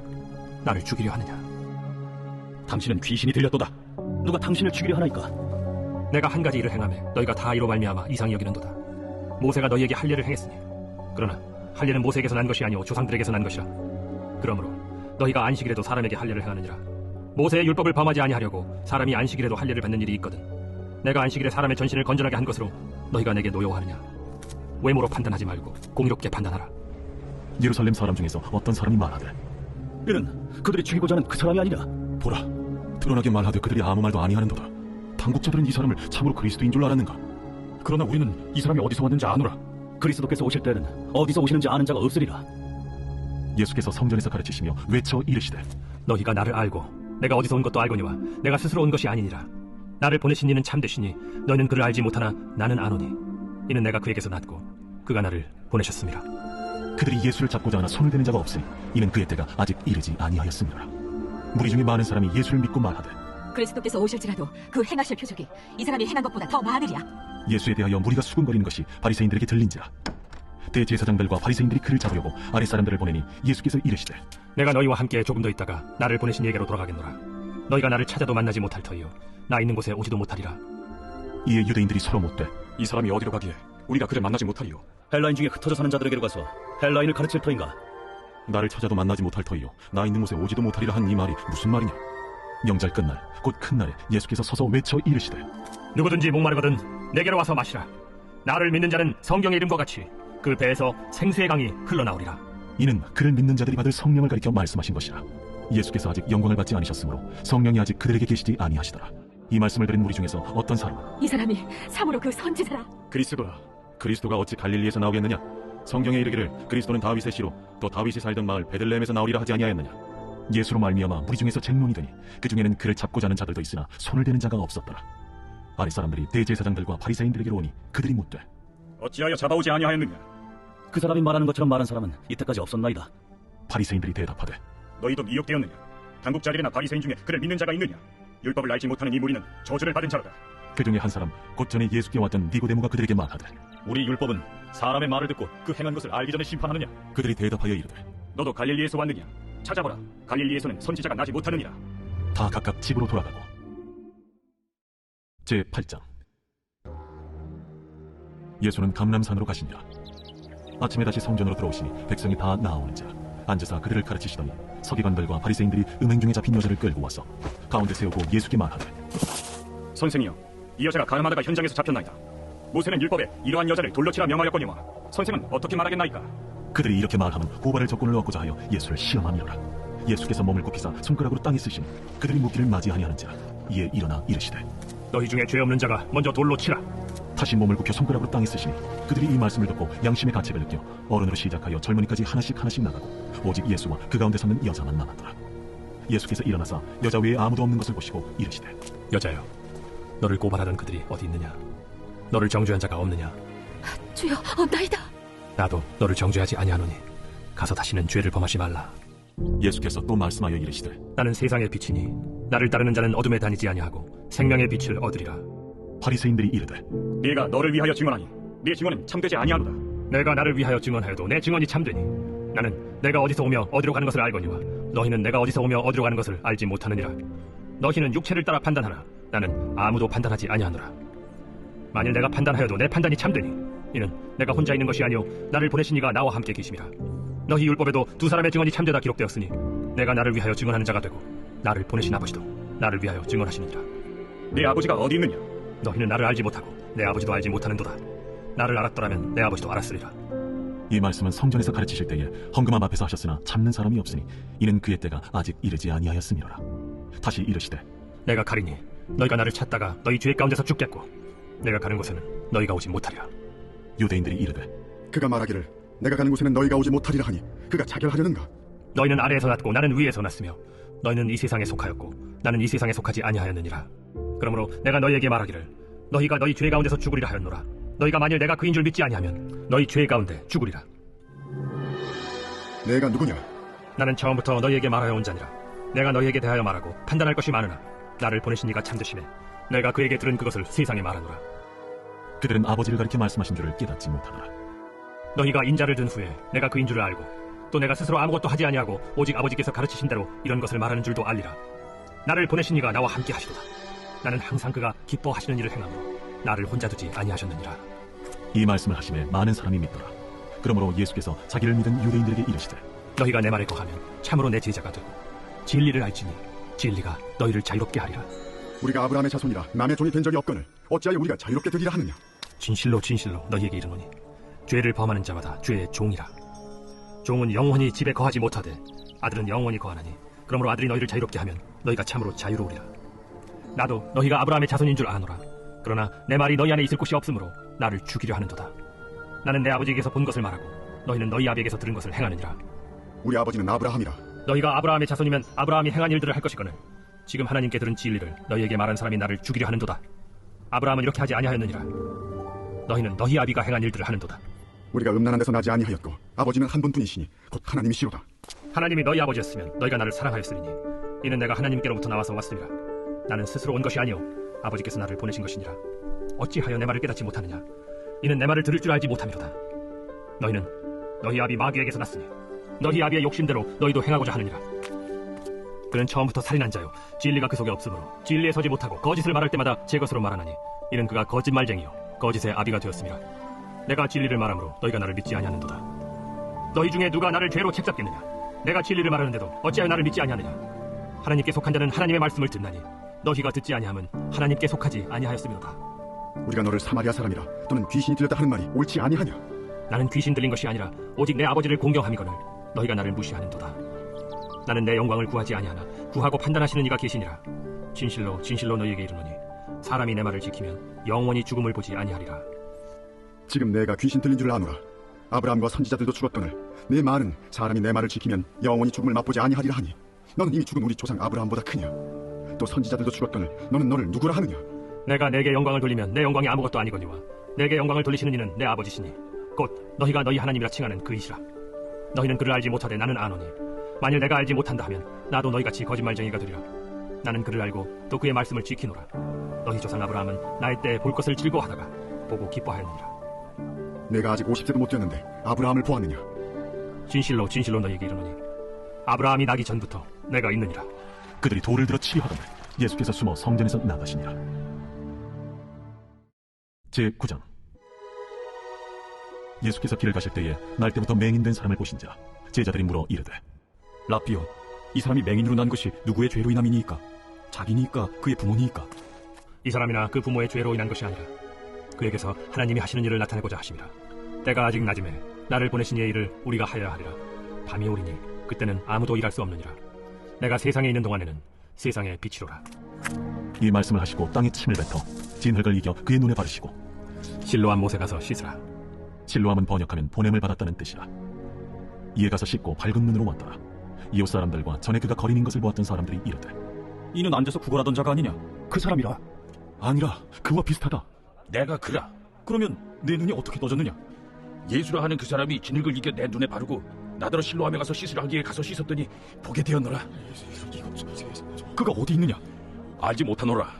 나를 죽이려 하느냐? 당신은 귀신이 들렸도다. 누가 당신을 죽이려 하나이까? 내가 한 가지 일을 행하매 너희가 다 이로 말미암아 이상히 여기는도다. 모세가 너희에게 할 일을 행했으니 그러나 할 일은 모세에게서 난 것이 아니오 조상들에게서 난 것이라. 그러므로 너희가 안식일에도 사람에게 할 일을 행하느니라. 모세의 율법을 범하지 아니하려고 사람이 안식일에도 할 일을 받는 일이 있거든. 내가 안식일에 사람의 전신을 건전하게 한 것으로 너희가 내게 노여워하느냐? 외모로 판단하지 말고 공의롭게 판단하라. 예루살렘 사람 중에서 어떤 사람이 말하되 이는 그들이 죽이고자 하는 그 사람이 아니냐? 보라, 드러나게 말하되 그들이 아무 말도 아니하는도다. 당국자들은 이 사람을 참으로 그리스도인 줄 알았는가? 그러나 우리는 이 사람이 어디서 왔는지 아노라. 그리스도께서 오실 때는 어디서 오시는지 아는 자가 없으리라. 예수께서 성전에서 가르치시며 외쳐 이르시되 너희가 나를 알고 내가 어디서 온 것도 알거니와 내가 스스로 온 것이 아니니라. 나를 보내신 이는 참되시니 너희는 그를 알지 못하나 나는 아노니 이는 내가 그에게서 났고 그가 나를 보내셨습니다. 그들이 예수를 잡고자 하나 손을 대는 자가 없으니 이는 그의 때가 아직 이르지 아니하였습니다. 무리 중에 많은 사람이 예수를 믿고 말하되 그리스도께서 오실지라도 그 행하실 표적이 이 사람이 행한 것보다 더 많으랴. 예수에 대하여 무리가 수군거리는 것이 바리새인들에게 들린지라. 대제사장들과 바리새인들이 그를 잡으려고 아랫사람들을 보내니 예수께서 이르시되 내가 너희와 함께 조금 더 있다가 나를 보내신 이에게로 돌아가겠노라. 너희가 나를 찾아도 만나지 못할 터이요 나 있는 곳에 오지도 못하리라. 이에 유대인들이 서로 묻되 이 사람이 어디로 가기에 우리가 그를 만나지 못하리요? 헬라인 중에 흩어져 사는 자들에게로 가서 헬라인을 가르칠 터인가? 나를 찾아도 만나지 못할 터이요 나 있는 곳에 오지도 못하리라 한 이 말이 무슨 말이냐? 명절 끝날 곧 큰 날에 예수께서 서서 외쳐 이르시되 누구든지 목마르거든 내게로 와서 마시라. 나를 믿는 자는 성경의 이름과 같이 그 배에서 생수의 강이 흘러나오리라. 이는 그를 믿는 자들이 받을 성령을 가리켜 말씀하신 것이라. 예수께서 아직 영광을 받지 않으셨으므로 성령이 아직 그들에게 계시지 아니하시더라. 이 말씀을 들은 무리 중에서 어떤 사람은 이 사람이 참으로 그 선지자라. 그리스도라. 그리스도가 어찌 갈릴리에서 나오겠느냐? 성경에 이르기를 그리스도는 다윗의 씨로 또 다윗이 살던 마을 베들레헴에서 나오리라 하지 아니하였느냐? 예수로 말미암아 무리 중에서 쟁론이 되니 그 중에는 그를 잡고자 하는 자들도 있으나 손을 대는 자가 없었더라. 아랫사람들이 대제사장들과 바리새인들에게로 오니 그들이 묻되 어찌하여 잡아오지 아니하였느냐? 그 사람이 말하는 것처럼 말한 사람은 이때까지 없었나이다. 바리새인들이 대답하되 너희도 미혹되었느냐? 당국자들이나 바리새인 중에 그를 믿는 자가 있느냐? 율법을 알지 못하는 이 무리는 저주를 받은 자로다. 그 중에 한 사람 곧 전에 예수께 왔던 니고데모가 그들에게 말하되 우리 율법은 사람의 말을 듣고 그 행한 것을 알기 전에 심판하느냐? 그들이 대답하여 이르되 너도 갈릴리에서 왔느냐? 찾아보라. 갈릴리에서는 선지자가 나지 못하느니라. 다 각각 집으로 돌아가고. 제8장. 예수는 감람산으로 가시니라. 아침에 다시 성전으로 들어오시니 백성이 다 나아오는지라 앉아서 그들을 가르치시더니 서기관들과 바리새인들이 음행 중에 잡힌 여자를 끌고 와서 가운데 세우고 예수께 말하되 선생이여, 이 여자가 가늠하다가 현장에서 잡혔나이다. 모세는 율법에 이러한 여자를 돌로 치라 명하였거니와 선생은 어떻게 말하겠나이까? 그들이 이렇게 말하면 고발할 조건을 얻고자 하여 예수를 시험함이로라. 예수께서 몸을 굽히사 손가락으로 땅에 쓰시니 그들이 묻기를 맞이하니하는지라. 이에 일어나 이르시되 너희 중에 죄 없는 자가 먼저 돌로 치라. 다시 몸을 굽혀 손가락으로 땅에 쓰시니 그들이 이 말씀을 듣고 양심의 가책을 느껴 어른으로 시작하여 젊은이까지 하나씩 나가고 오직 예수와 그 가운데 서는 여자만 남았더라. 예수께서 일어나사 여자 외에 아무도 없는 것을 보시고 이르시되 여자여, 너를 고발하던 그들이 어디 있느냐? 너를 정죄한 자가 없느냐? 주여, 없나이다. 나도 너를 정죄하지 아니하노니 가서 다시는 죄를 범하지 말라. 예수께서 또 말씀하여 이르시되 나는 세상의 빛이니 나를 따르는 자는 어둠에 다니지 아니하고 생명의 빛을 얻으리라. 바리새인들이 이르되 네가 너를 위하여 증언하니 네 증언은 참되지 아니하노다. 내가 나를 위하여 증언하여도 내 증언이 참되니 나는 내가 어디서 오며 어디로 가는 것을 알거니와 너희는 내가 어디서 오며 어디로 가는 것을 알지 못하느니라. 너희는 육체를 따라 판단하나 나는 아무도 판단하지 아니하노라. 만일 내가 판단하여도 내 판단이 참되니 이는 내가 혼자 있는 것이 아니오 나를 보내신 이가 나와 함께 계심이라. 너희 율법에도 두 사람의 증언이 참되다 기록되었으니 내가 나를 위하여 증언하는 자가 되고 나를 보내신 아버지도 나를 위하여 증언하시니라. 네 아버지가 어디 있느냐? 너희는 나를 알지 못하고 내 아버지도 알지 못하는도다. 나를 알았더라면 내 아버지도 알았으리라. 이 말씀은 성전에서 가르치실 때에 헌금함 앞에서 하셨으나 참는 사람이 없으니 이는 그의 때가 아직 이르지 아니하였음이로라. 다시 이르시되 내가 가리니 너희가 나를 찾다가 너희 죄 가운데서 죽겠고 내가 가는 곳에는 너희가 오지 못하리라. 유대인들이 이르되 그가 말하기를 내가 가는 곳에는 너희가 오지 못하리라 하니 그가 자결하려는가? 너희는 아래에서 났고 나는 위에서 났으며 너희는 이 세상에 속하였고 나는 이 세상에 속하지 아니하였느니라. 그러므로 내가 너희에게 말하기를 너희가 너희 죄 가운데서 죽으리라 하였노라. 너희가 만일 내가 그인 줄 믿지 아니하면 너희 죄 가운데 죽으리라. 내가 누구냐? 나는 처음부터 너희에게 말하여 온 자니라. 내가 너희에게 대하여 말하고 판단할 것이 많으나 나를 보내신 이가 참되시매 내가 그에게 들은 그것을 세상에 말하노라. 그들은 아버지를 가리켜 말씀하신 줄을 깨닫지 못하더라. 너희가 인자를 든 후에 내가 그인 줄을 알고 또 내가 스스로 아무것도 하지 아니하고 오직 아버지께서 가르치신 대로 이런 것을 말하는 줄도 알리라. 나를 보내신 이가 나와 함께 하시도다. 나는 항상 그가 기뻐하시는 일을 행하므로 나를 혼자 두지 아니하셨느니라. 이 말씀을 하시매 많은 사람이 믿더라. 그러므로 예수께서 자기를 믿은 유대인들에게 이르시되 너희가 내 말에 거하면 참으로 내 제자가 되고 진리를 알지니 진리가 너희를 자유롭게 하리라. 우리가 아브라함의 자손이라 남의 종이 된 적이 없거늘 어찌하여 우리가 자유롭게 되리라 하느냐? 진실로 진실로 너희에게 이르노니 죄를 범하는 자마다 죄의 종이라. 종은 영원히 집에 거하지 못하되 아들은 영원히 거하나니 그러므로 아들이 너희를 자유롭게 하면 너희가 참으로 자유로우리라. 나도 너희가 아브라함의 자손인 줄 아노라. 그러나 내 말이 너희 안에 있을 곳이 없으므로 나를 죽이려 하는도다. 나는 내 아버지에게서 본 것을 말하고 너희는 너희 아비에게서 들은 것을 행하느니라. 우리 아버지는 아브라함이라. 너희가 아브라함의 자손이면 아브라함이 행한 일들을 할 것이거늘 지금 하나님께 들은 진리를 너희에게 말한 사람이 나를 죽이려 하는도다. 아브라함은 이렇게 하지 아니하였느니라. 너희는 너희 아비가 행한 일들을 하는도다. 우리가 음란한 데서 나지 아니하였고 아버지는 한 분뿐이시니 곧 하나님이시로다. 하나님이 너희 아버지였으면 너희가 나를 사랑하였으리니 이는 내가 하나님께로부터 나와서 왔으니라. 나는 스스로 온 것이 아니오 아버지께서 나를 보내신 것이니라. 어찌하여 내 말을 깨닫지 못하느냐. 이는 내 말을 들을 줄 알지 못함이로다. 너희는 너희 아비 마귀에게서 났으니 너희 아비의 욕심대로 너희도 행하고자 하느니라. 그는 처음부터 살인한 자요 진리가 그 속에 없으므로 진리에 서지 못하고 거짓을 말할 때마다 제 것으로 말하나니 이는 그가 거짓말쟁이요 거짓의 아비가 되었습니다. 내가 진리를 말하므로 너희가 나를 믿지 아니하는도다. 너희 중에 누가 나를 죄로 책잡겠느냐. 내가 진리를 말하는데도 어찌하여 나를 믿지 아니하느냐. 하나님께 속한 자는 하나님의 말씀을 듣나니 너희가 듣지 아니함은 하나님께 속하지 아니하였음이로다. 우리가 너를 사마리아 사람이라 또는 귀신이 들렸다 하는 말이 옳지 아니하냐. 나는 귀신 들린 것이 아니라 오직 내 아버지를 공경함이거늘 너희가 나를 무시하는도다. 나는 내 영광을 구하지 아니하나 구하고 판단하시는 이가 계시니라. 진실로 진실로 너희에게 이르노니 사람이 내 말을 지키면 영원히 죽음을 보지 아니하리라. 지금 내가 귀신 들린 줄 아노라. 아브라함과 선지자들도 죽었거늘 내 말은 사람이 내 말을 지키면 영원히 죽음을 맛보지 아니하리라 하니 너는 이미 죽은 우리 조상 아브라함보다 크냐. 또 선지자들도 죽었거늘 너는 너를 누구라 하느냐. 내가 내게 영광을 돌리면 내 영광이 아무것도 아니거니와 내게 영광을 돌리시는 이는 내 아버지시니 곧 너희가 너희 하나님이라 칭하는 그이시라. 너희는 그를 알지 못하되 나는 아노니 만일 내가 알지 못한다 하면 나도 너희같이 거짓말쟁이가 되리라. 나는 그를 알고 또 그의 말씀을 지키노라. 너희 조상 아브라함은 나의 때에 볼 것을 즐거워하다가 보고 기뻐하였느니라. 내가 아직 50세도 못 되었는데 아브라함을 보았느냐. 진실로 진실로 너희에게 이르노니 아브라함이 나기 전부터 내가 있느니라. 그들이 돌을 들어 치려 하더니 예수께서 숨어 성전에서 나가시니라. 제9장. 예수께서 길을 가실 때에 날 때부터 맹인된 사람을 보신자 제자들이 물어 이르되 라삐요, 이 사람이 맹인으로 난 것이 누구의 죄로 인함이니이까? 자기니이까 그의 부모니이까? 이 사람이나 그 부모의 죄로 인한 것이 아니라 그에게서 하나님이 하시는 일을 나타내고자 하심이라. 때가 아직 낮음에 나를 보내신 이의 일을 우리가 하여야 하리라. 밤이 오리니 그때는 아무도 일할 수 없느니라. 내가 세상에 있는 동안에는 세상의 빛이로라. 이 말씀을 하시고 땅에 침을 뱉어 진흙을 이겨 그의 눈에 바르시고 실로암 못에 가서 씻으라. 실로암은 번역하면 보냄을 받았다는 뜻이라. 이에 가서 씻고 밝은 눈으로 왔더라. 이웃 사람들과 전에 그가 거린인 것을 보았던 사람들이 이르되 이는 앉아서 구걸하던 자가 아니냐? 그 사람이라. 아니라 그와 비슷하다. 내가 그라. 그러면 내 눈이 어떻게 떠졌느냐? 예수라 하는 그 사람이 진흙을 이겨 내 눈에 바르고 나더러 실로암에 가서 씻으라 하기에 가서 씻었더니 보게 되었노라. 그가 어디 있느냐? 알지 못하노라.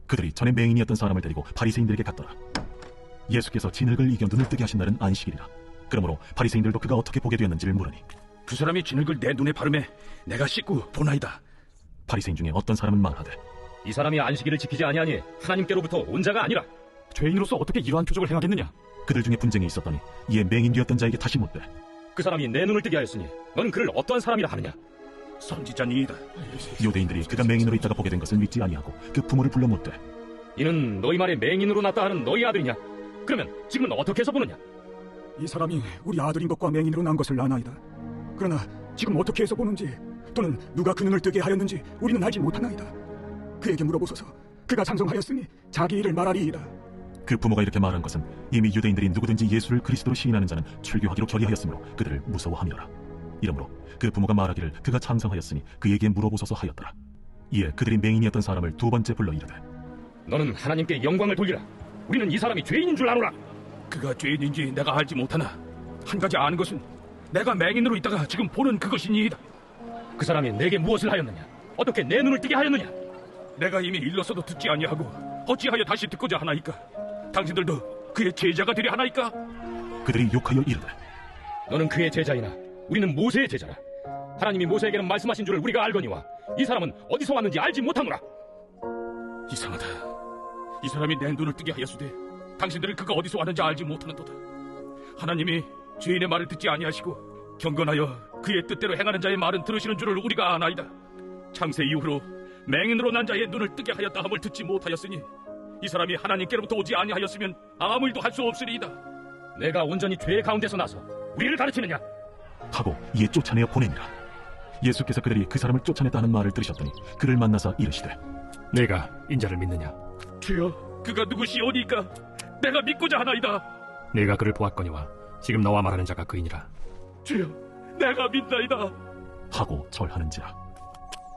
그들이 전에 맹인이었던 사람을 데리고 바리새인들에게 갔더라. 예수께서 진흙을 이겨 눈을 뜨게 하신 날은 안식일이라. 그러므로 바리새인들도 그가 어떻게 보게 되었는지를 물으니 그 사람이 진흙을 내 눈에 바르매 내가 씻고 보나이다. 바리새인 중에 어떤 사람은 말하되 이 사람이 안식일을 지키지 아니하니 하나님께로부터 온 자가 아니라. 죄인으로서 어떻게 이러한 표적을 행하겠느냐? 그들 중에 분쟁이 있었더니 이에 맹인 되었던 자에게 다시 묻되 그 사람이 내 눈을 뜨게 하였으니 너는 그를 어떠한 사람이라 하느냐? 선지자니이다. 유대인들이 그가 맹인으로 있다가 보게 된 것을 믿지 아니하고 그 부모를 불러 묻되 이는 너희 말에 맹인으로 났다 하는 너희 아들이냐? 그러면 지금은 어떻게 해서 보느냐? 이 사람이 우리 아들인 것과 맹인으로 난 것을 아나이다. 그러나 지금 어떻게 해서 보는지 또는 누가 그 눈을 뜨게 하였는지 우리는 알지 못하나이다. 그에게 물어보소서. 그가 상송하였으니 자기 일을 말하리이다. 그 부모가 이렇게 말한 것은 이미 유대인들이 누구든지 예수를 그리스도로 시인하는 자는 출교하기로 결의하였으므로 그들을 무서워함이라. 이러므로 그 부모가 말하기를 그가 창성하였으니 그에게 물어보소서 하였더라. 이에 그들이 맹인이었던 사람을 두 번째 불러 이르되 너는 하나님께 영광을 돌리라. 우리는 이 사람이 죄인인 줄 아노라. 그가 죄인인지 내가 알지 못하나 한 가지 아는 것은 내가 맹인으로 있다가 지금 보는 그것이니이다. 그 사람이 내게 무엇을 하였느냐? 어떻게 내 눈을 뜨게 하였느냐? 내가 이미 일러서도 듣지 아니하고 어찌하여 다시 듣고자 하나이까? 당신들도 그의 제자가 되려 하나이까? 그들이 욕하여 이르되 너는 그의 제자이나 우리는 모세의 제자라. 하나님이 모세에게는 말씀하신 줄을 우리가 알거니와 이 사람은 어디서 왔는지 알지 못하노라. 이상하다. 이 사람이 내 눈을 뜨게 하였으되 당신들은 그가 어디서 왔는지 알지 못하는도다. 하나님이 죄인의 말을 듣지 아니하시고 경건하여 그의 뜻대로 행하는 자의 말은 들으시는 줄을 우리가 아나이다. 창세 이후로 맹인으로 난 자의 눈을 뜨게 하였다 함을 듣지 못하였으니 이 사람이 하나님께로부터 오지 아니하였으면 아무 일도 할 수 없으리이다. 내가 온전히 죄 가운데서 나서 우리를 가르치느냐? 하고 이에 쫓아내어 보내니라. 예수께서 그들이 그 사람을 쫓아냈다는 말을 들으셨더니 그를 만나서 이르시되 내가 인자를 믿느냐? 주여, 그가 누구시오니까 내가 믿고자 하나이다. 내가 그를 보았거니와 지금 너와 말하는 자가 그이니라. 주여, 내가 믿나이다. 하고 절하는지라.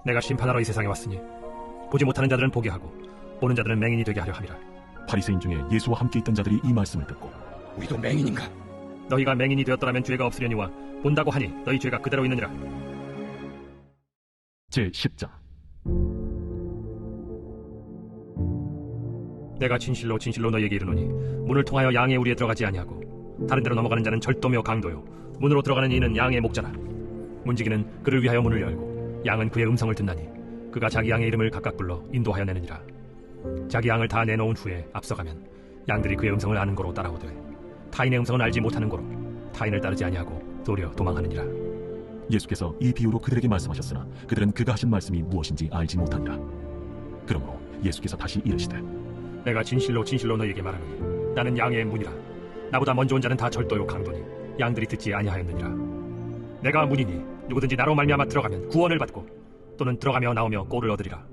내가 심판하러 이 세상에 왔으니 보지 못하는 자들은 보게 하고 보는 자들은 맹인이 되게 하려 함이라. 바리새인 중에 예수와 함께 있던 자들이 이 말씀을 듣고 우리도 맹인인가? 너희가 맹인이 되었더라면 죄가 없으려니와 본다고 하니 너희 죄가 그대로 있느니라. 제10장. 내가 진실로 진실로 너희에게 이르노니 문을 통하여 양의 우리에 들어가지 아니하고 다른 데로 넘어가는 자는 절도며 강도요 문으로 들어가는 이는 양의 목자라. 문지기는 그를 위하여 문을 열고 양은 그의 음성을 듣나니 그가 자기 양의 이름을 각각 불러 인도하여 내느니라. 자기 양을 다 내놓은 후에 앞서가면 양들이 그의 음성을 아는 고로 따라오되 타인의 음성은 알지 못하는 고로 타인을 따르지 아니하고 도리어 도망하느니라. 예수께서 이 비유로 그들에게 말씀하셨으나 그들은 그가 하신 말씀이 무엇인지 알지 못하니라. 그러므로 예수께서 다시 이르시되 내가 진실로 진실로 너희에게 말하노니 나는 양의 문이라. 나보다 먼저 온 자는 다 절도요 강도니 양들이 듣지 아니하였느니라. 내가 문이니 누구든지 나로 말미암아 들어가면 구원을 받고 또는 들어가며 나오며 꼴을 얻으리라.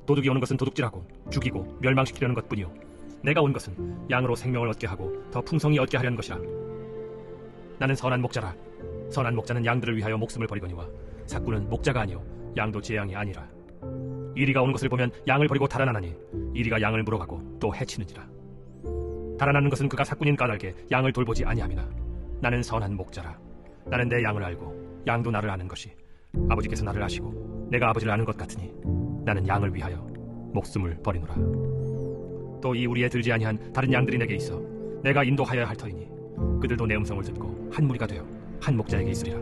도둑이 오는 것은 도둑질하고 죽이고 멸망시키려는 것뿐이요 내가 온 것은 양으로 생명을 얻게 하고 더 풍성히 얻게 하려는 것이라. 나는 선한 목자라. 선한 목자는 양들을 위하여 목숨을 버리거니와 삭구는 목자가 아니요 양도 제 양이 아니라. 이리가 오는 것을 보면 양을 버리고 달아나나니 이리가 양을 물어가고 또 해치느니라. 달아나는 것은 그가 삭군인 까닭에 양을 돌보지 아니함이나 나는 선한 목자라. 나는 내 양을 알고 양도 나를 아는 것이 아버지께서 나를 아시고 내가 아버지를 아는 것 같으니 나는 양을 위하여 목숨을 버리노라. 또 이 우리에 들지 아니한 다른 양들이 내게 있어 내가 인도하여야 할 터이니 그들도 내 음성을 듣고 한 무리가 되어 한 목자에게 있으리라.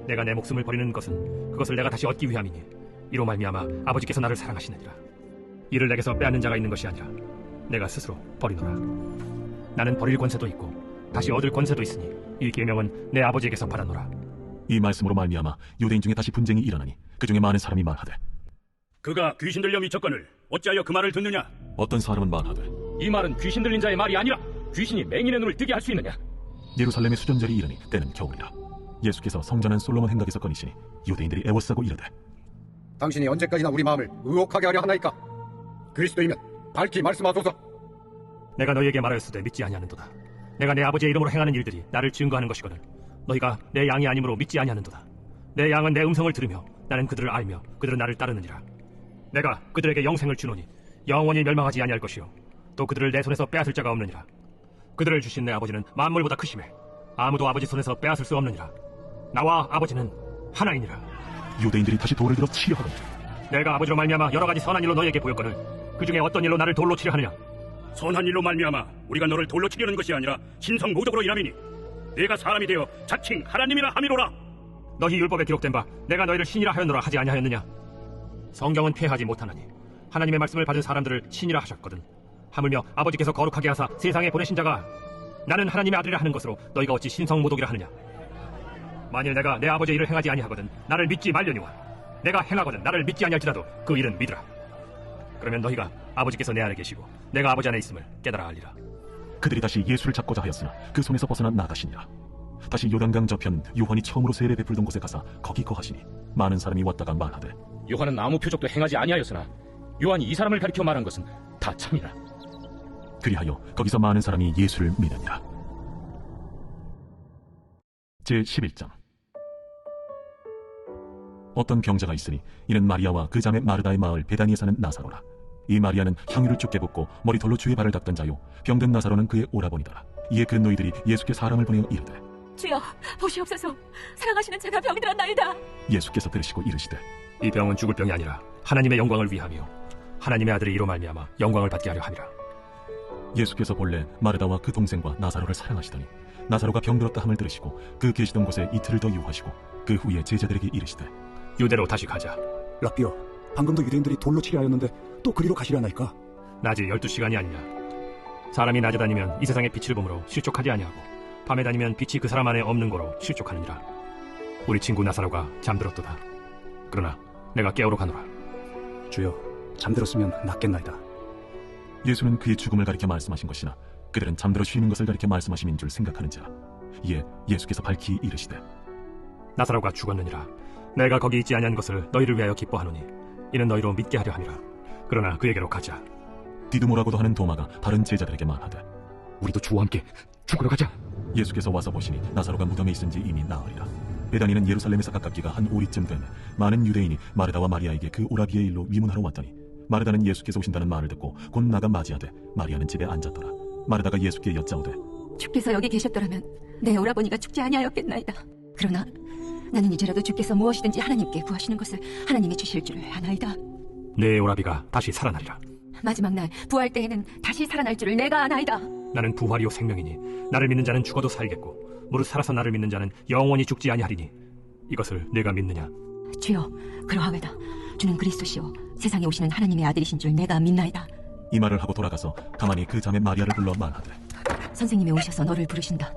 내가 내 목숨을 버리는 것은 그것을 내가 다시 얻기 위함이니 이로 말미암아 아버지께서 나를 사랑하시느니라. 이를 내게서 빼앗는 자가 있는 것이 아니라 내가 스스로 버리노라. 나는 버릴 권세도 있고 다시 얻을 권세도 있으니 이 계명은 내 아버지에게서 받았노라. 이 말씀으로 말미암아 유대인 중에 다시 분쟁이 일어나니 그 중에 많은 사람이 말하되 그가 귀신 들려 미쳤거늘 어찌하여 그 말을 듣느냐? 어떤 사람은 말하되 이 말은 귀신 들린 자의 말이 아니라 귀신이 맹인의 눈을 뜨게 할 수 있느냐? 예루살렘의 수전절이 이르니 때는 겨울이라. 예수께서 성전한 솔로몬 행각에서 거니시니 유대인들이 애워싸고 이르되 당신이 언제까지나 우리 마음을 의혹하게 하려 하나이까? 그리스도이면 밝히 말씀하소서. 내가 너희에게 말하였으되 믿지 아니하는도다. 내가 내 아버지의 이름으로 행하는 일들이 나를 증거하는 것이거늘 너희가 내 양이 아니므로 믿지 아니하는도다. 내 양은 내 음성을 들으며 나는 그들을 알며 그들은 나를 따르느니라. 내가 그들에게 영생을 주노니 영원히 멸망하지 아니할 것이요 또 그들을 내 손에서 빼앗을 자가 없느니라. 그들을 주신 내 아버지는 만물보다 크심에 아무도 아버지 손에서 빼앗을 수 없느니라. 나와 아버지는 하나이니라. 유대인들이 다시 돌을 들어 치려 하더니 내가 아버지로 말미암아 여러 가지 선한 일로 너희에게 보였거늘 그 중에 어떤 일로 나를 돌로 치려 하느냐? 선한 일로 말미암아 우리가 너를 돌로 치려는 것이 아니라 신성 모독으로 일함이니 내가 사람이 되어 자칭 하나님이라 함이로라. 너희 율법에 기록된 바 내가 너희를 신이라 하였노라 하지 아니하였느냐? 성경은 폐하지 못하나니 하나님의 말씀을 받은 사람들을 신이라 하셨거든. 하물며 아버지께서 거룩하게 하사 세상에 보내신 자가 나는 하나님의 아들이라 하는 것으로 너희가 어찌 신성모독이라 하느냐? 만일 내가 내 아버지의 일을 행하지 아니하거든 나를 믿지 말려니와 내가 행하거든 나를 믿지 아니할지라도 그 일은 믿으라. 그러면 너희가 아버지께서 내 안에 계시고 내가 아버지 안에 있음을 깨달아 알리라. 그들이 다시 예수를 잡고자 하였으나 그 손에서 벗어나 나가시니라. 다시 요단강 저편 요한이 처음으로 세례 베풀던 곳에 가서 거기 거하시니 많은 사람이 왔다가 말하되 요한은 아무 표적도 행하지 아니하였으나 요한이 이 사람을 가리켜 말한 것은 다 참이라. 그리하여 거기서 많은 사람이 예수를 믿으니라. 제11장. 어떤 병자가 있으니 이는 마리아와 그 자매 마르다의 마을 베다니에 사는 나사로라. 이 마리아는 향유를 쭉 붓고 머리털로 주의 발을 닦던 자요 병든 나사로는 그의 오라버니더라. 이에 그 너희들이 예수께 사람을 보내어 이르되 주여 보시옵소서 사랑하시는 자가 병이 들었나이다. 예수께서 들으시고 이르시되 이 병은 죽을 병이 아니라 하나님의 영광을 위하며 하나님의 아들이 이로 말미암아 영광을 받게 하려 함이라. 예수께서 본래 마르다와 그 동생과 나사로를 사랑하시더니 나사로가 병들었다 함을 들으시고 그 계시던 곳에 이틀을 더 유하시고 그 후에 제자들에게 이르시되 유대로 다시 가자. 랍비여, 방금도 유대인들이 돌로 치려 하였는데 또 그리로 가시려나이까? 낮이 12시간이 아니냐? 사람이 낮에 다니면 이 세상의 빛을 보므로 실족하지 아니하고 밤에 다니면 빛이 그 사람 안에 없는 거로 실족하느니라. 우리 친구 나사로가 잠들었도다. 그러나 내가 깨우러 가노라. 주여, 잠들었으면 낫겠나이다. 예수는 그의 죽음을 가리켜 말씀하신 것이나 그들은 잠들어 쉬는 것을 가리켜 말씀하심인 줄 생각하는지라. 이에 예수께서 밝히 이르시되 나사로가 죽었느니라. 내가 거기 있지 아니한 것을 너희를 위하여 기뻐하노니 이는 너희로 믿게 하려 함이라. 그러나 그에게로 가자. 디두모라고도 하는 도마가 다른 제자들에게 말하되 우리도 주와 함께 죽으러 가자. 예수께서 와서 보시니 나사로가 무덤에 있은지 이미 나으리라. 베다니는 예루살렘에서 가깝기가 한 오리쯤 되매 많은 유대인이 마르다와 마리아에게 그 오라비의 일로 위문하러 왔더니 마르다는 예수께서 오신다는 말을 듣고 곧 나가 맞이하되 마리아는 집에 앉았더라. 마르다가 예수께 여짜오되 주께서 여기 계셨더라면 내 오라버니가 죽지 아니하였겠나이다. 그러나 나는 이제라도 주께서 무엇이든지 하나님께 구하시는 것을 하나님이 주실 줄을 아나이다. 내 오라비가 다시 살아나리라. 마지막 날 부활 때에는 다시 살아날 줄을 내가 아나이다. 나는 부활이요 생명이니 나를 믿는 자는 죽어도 살겠고 무릇 살아서 나를 믿는 자는 영원히 죽지 아니하리니 이것을 내가 믿느냐? 주여, 그러하외다. 주는 그리스도시요 세상에 오시는 하나님의 아들이신 줄 내가 믿나이다. 이 말을 하고 돌아가서 가만히 그 자매 마리아를 불러 말하되 선생님이 오셔서 너를 부르신다.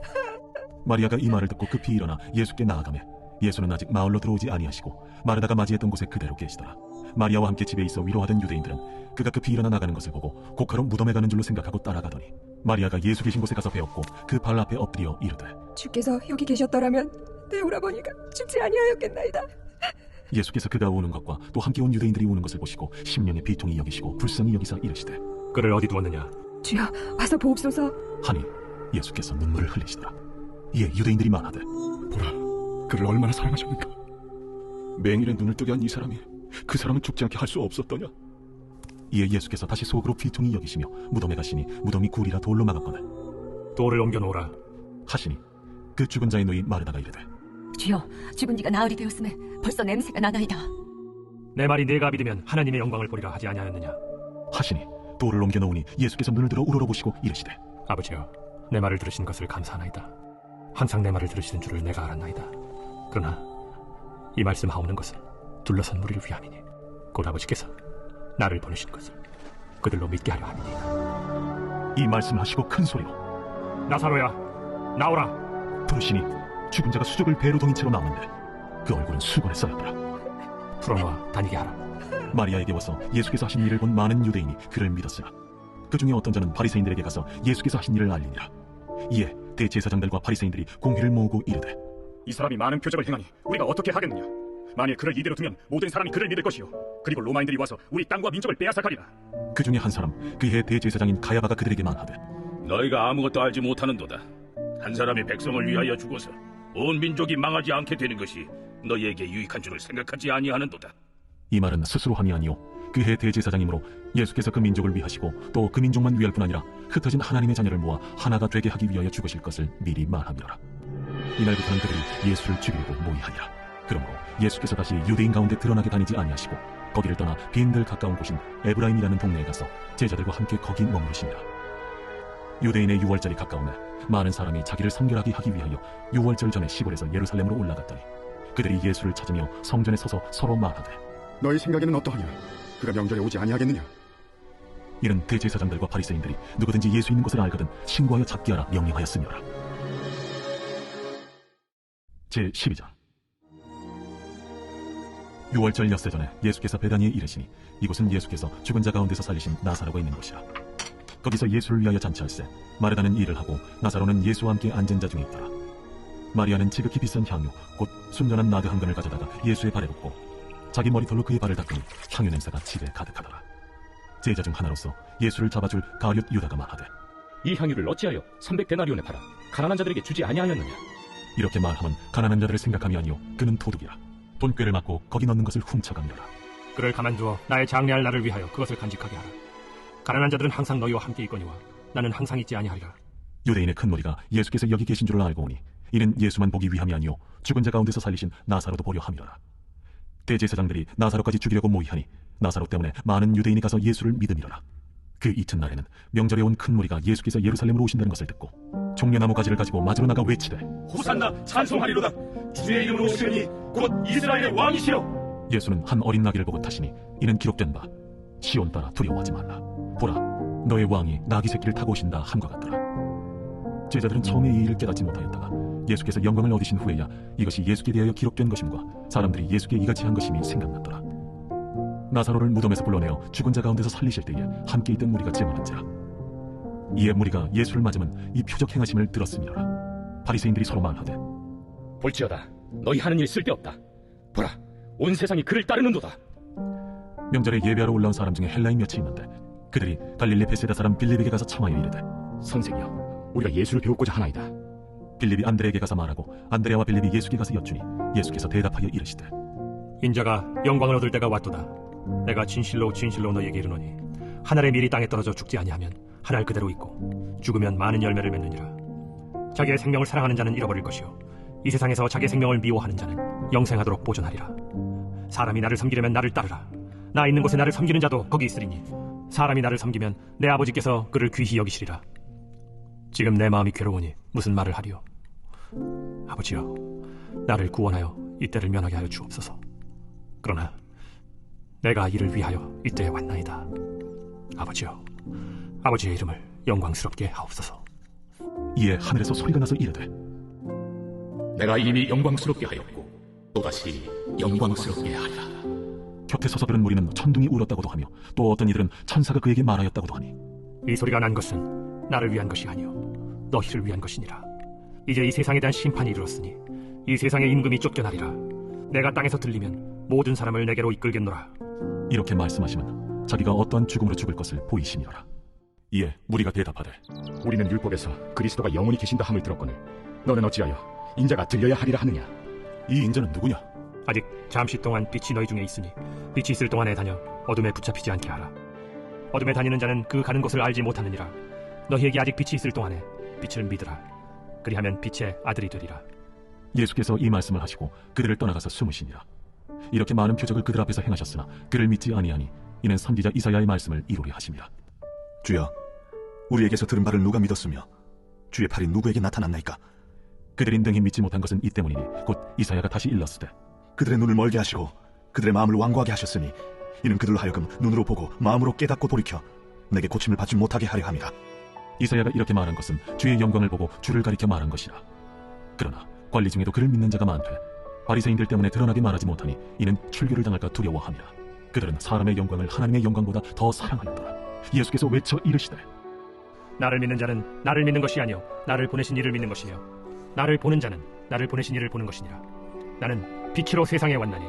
마리아가 이 말을 듣고 급히 일어나 예수께 나아가매 예수는 아직 마을로 들어오지 아니하시고 마르다가 맞이했던 곳에 그대로 계시더라. 마리아와 함께 집에 있어 위로하던 유대인들은 그가 급히 일어나 나가는 것을 보고 곡하러 무덤에 가는 줄로 생각하고 따라가더니 마리아가 예수 계신 곳에 가서 배웠고 그 발 앞에 엎드려 이르되 주께서 여기 계셨더라면 내 오라버니가 죽지 아니하였겠나이다. 예수께서 그가 우는 것과 또 함께 온 유대인들이 우는 것을 보시고 심령의 비통이 여기시고 불쌍히 여기사 이르시되 그를 어디 두었느냐? 주여, 와서 보옵소서. 하니 예수께서 눈물을 흘리시더라. 이에 유대인들이 말하되 보라, 그를 얼마나 사랑하셨는가. 맹인의 눈을 뜨게 한 이 사람이 그 사람을 죽지 않게 할 수 없었더냐. 이에 예수께서 다시 속으로 비통히 여기시며 무덤에 가시니 무덤이 굴이라 돌로 막았거늘 돌을 옮겨놓으라 하시니 그 죽은 자의 누이 마르다가 이르되 주여, 죽은 지가 나흘이 되었음에 벌써 냄새가 나나이다. 내 말이 네가 믿으면 하나님의 영광을 보리라 하지 아니하였느냐? 하시니 돌을 옮겨놓으니 예수께서 눈을 들어 우러러보시고 이르시되 아버지여, 내 말을 들으신 것을 감사하나이다. 항상 내 말을 들으시는 줄을 내가 알았나이다. 그러나 이 말씀 하오는 것은 둘러선 무리를 위함이니 곧 아버지께서 나를 보내신 것을 그들로 믿게 하려 함이니이다. 이 말씀을 하시고 큰 소리로 나사로야, 나오라. 부르시니 죽은 자가 수족을 배로 동인 채로 나오는데 그 얼굴은 수건에 쌓였더라. 풀어놓아 다니게 하라. 마리아에게 와서 예수께서 하신 일을 본 많은 유대인이 그를 믿었으나 그 중에 어떤 자는 바리새인들에게 가서 예수께서 하신 일을 알리니라. 이에 대제사장들과 바리새인들이 공회를 모으고 이르되 이 사람이 많은 표적을 행하니 우리가 어떻게 하겠느냐? 만일 그를 이대로 두면 모든 사람이 그를 믿을 것이요 그리고 로마인들이 와서 우리 땅과 민족을 빼앗아가리라. 그 중에 한 사람 그의 대제사장인 가야바가 그들에게 말하되 너희가 아무것도 알지 못하는도다. 한 사람이 백성을 위하여 죽어서 온 민족이 망하지 않게 되는 것이 너희에게 유익한 줄을 생각하지 아니하는도다. 이 말은 스스로 함이 아니요 그의 대제사장이므로 예수께서 그 민족을 위하시고 또 그 민족만 위할 뿐 아니라 흩어진 하나님의 자녀를 모아 하나가 되게 하기 위하여 죽으실 것을 미리 말함이라. 이날부터는 그들이 예수를 죽이려고 모의하니라. 그러므로 예수께서 다시 유대인 가운데 드러나게 다니지 아니하시고 거기를 떠나 빈들 가까운 곳인 에브라임이라는 동네에 가서 제자들과 함께 거기 머무르시니라. 유대인의 유월절이 가까우매 많은 사람이 자기를 성결하게 하기 위하여 유월절 전에 시골에서 예루살렘으로 올라갔더니 그들이 예수를 찾으며 성전에 서서 서로 말하되 너희 생각에는 어떠하냐? 그가 명절에 오지 아니하겠느냐? 이는 대제사장들과 바리새인들이 누구든지 예수 있는 곳을 알거든 신고하여 잡게 하라 명령하였으며라. 제12장 유월절 엿새 전에 예수께서 베다니에 이르시니 이곳은 예수께서 죽은 자 가운데서 살리신 나사로가 있는 곳이라. 거기서 예수를 위하여 잔치할세 마르다는 일을 하고 나사로는 예수와 함께 앉은 자 중에 있더라. 마리아는 지극히 비싼 향유 곧 순전한 나드 한 근을 가져다가 예수의 발에 붓고 자기 머리털로 그의 발을 닦으니 향유 냄새가 집에 가득하더라. 제자 중 하나로서 예수를 잡아줄 가룟 유다가 말하되 이 향유를 어찌하여 300데나리온에 팔아 가난한 자들에게 주지 아니하였느냐? 이렇게 말하면 가난한 자들을 생각함이 아니요 그는 도둑이라. 돈꾀를 맞고 거기 넣는 것을 훔쳐가미라. 그를 가만두어 나의 장래할 나를 위하여 그것을 간직하게 하라. 가난한 자들은 항상 너희와 함께 있거니와 나는 항상 있지 아니하리라. 유대인의 큰 무리가 예수께서 여기 계신 줄을 알고 오니 이는 예수만 보기 위함이 아니요 죽은 자 가운데서 살리신 나사로도 보려 함이라. 대제사장들이 나사로까지 죽이려고 모의하니 나사로 때문에 많은 유대인이 가서 예수를 믿음이라. 그 이튿날에는 명절에 온 큰 무리가 예수께서 예루살렘으로 오신다는 것을 듣고 종려나무 가지를 가지고 맞으러 나가 외치되 호산나 찬송하리로다. 주의 이름으로 오시니 곧 이스라엘의 왕이시여. 예수는 한 어린 나귀를 보고 타시니 이는 기록된 바 시온 따라 두려워하지 말라. 보라 너의 왕이 나귀 새끼를 타고 오신다 함과 같더라. 제자들은 처음에 이 일을 깨닫지 못하였다가 예수께서 영광을 얻으신 후에야 이것이 예수께 대하여 기록된 것임과 사람들이 예수께 이같이 한 것임이 생각났더라. 나사로를 무덤에서 불러내어 죽은 자 가운데서 살리실 때에 함께 있던 무리가 증언한지라. 이에 무리가 예수를 맞으면 이 표적 행하심을 들었음이라. 바리새인들이 서로 말하되 볼지어다 너희 하는 일 쓸데없다. 보라, 온 세상이 그를 따르는도다. 명절에 예배하러 올라온 사람 중에 헬라인 몇이 있는데 그들이 갈릴리 베세다 사람 빌립에게 가서 청하여 이르되, 선생이여, 우리가 예수를 배우고자 하나이다. 빌립이 안드레에게 가서 말하고 안드레와 빌립이 예수께 가서 여쭈니 예수께서 대답하여 이르시되, 인자가 영광을 얻을 때가 왔도다. 내가 진실로 진실로 너희에게 이르노니 한 알의 밀이 땅에 떨어져 죽지 아니하면 한 알 그대로 있고 죽으면 많은 열매를 맺느니라. 자기의 생명을 사랑하는 자는 잃어버릴 것이요 이 세상에서 자기의 생명을 미워하는 자는 영생하도록 보존하리라. 사람이 나를 섬기려면 나를 따르라. 나 있는 곳에 나를 섬기는 자도 거기 있으리니 사람이 나를 섬기면 내 아버지께서 그를 귀히 여기시리라. 지금 내 마음이 괴로우니 무슨 말을 하리요? 아버지여, 나를 구원하여 이때를 면하게 하여 주옵소서. 그러나 내가 이를 위하여 이때에 왔나이다. 아버지여, 아버지의 이름을 영광스럽게 하옵소서. 이에 하늘에서 소리가 나서 이르되, 내가 이미 영광스럽게 하였고 또다시 영광스럽게 하리라. 곁에 서서 들은 무리는 천둥이 울었다고도 하며 또 어떤 이들은 천사가 그에게 말하였다고도 하니, 이 소리가 난 것은 나를 위한 것이 아니요 너희를 위한 것이니라. 이제 이 세상에 대한 심판이 이르렀으니 이 세상의 임금이 쫓겨나리라. 내가 땅에서 들리면 모든 사람을 내게로 이끌겠노라. 이렇게 말씀하시면 자기가 어떠한 죽음으로 죽을 것을 보이시니라. 이에 무리가 대답하되, 우리는 율법에서 그리스도가 영원히 계신다 함을 들었거늘 너는 어찌하여 인자가 들려야 하리라 하느냐? 이 인자는 누구냐? 아직 잠시 동안 빛이 너희 중에 있으니 빛이 있을 동안에 다녀 어둠에 붙잡히지 않게 하라. 어둠에 다니는 자는 그 가는 곳을 알지 못하느니라. 너희에게 아직 빛이 있을 동안에 빛을 믿으라. 그리하면 빛의 아들이 되리라. 예수께서 이 말씀을 하시고 그들을 떠나가서 숨으시니라. 이렇게 많은 표적을 그들 앞에서 행하셨으나 그를 믿지 아니하니 이는 선지자 이사야의 말씀을 이루려 하심이라. 주여, 우리에게서 들은 바를 누가 믿었으며 주의 팔이 누구에게 나타났나이까? 그들이 능히 믿지 못한 것은 이 때문이니 곧 이사야가 다시 일렀으되, 그들의 눈을 멀게 하시고 그들의 마음을 완고하게 하셨으니 이는 그들로 하여금 눈으로 보고 마음으로 깨닫고 돌이켜 내게 고침을 받지 못하게 하려 함이라. 이사야가 이렇게 말한 것은 주의 영광을 보고 주를 가리켜 말한 것이라. 그러나 관리 중에도 그를 믿는 자가 많되 바리새인들 때문에 드러나게 말하지 못하니 이는 출교를 당할까 두려워함이라. 그들은 사람의 영광을 하나님의 영광보다 더 사랑하였더라. 예수께서 외쳐 이르시되, 나를 믿는 자는 나를 믿는 것이 아니요 나를 보내신 이를 믿는 것이며 나를 보는 자는 나를 보내신 이를 보는 것이니라. 나는 빛으로 세상에 왔나니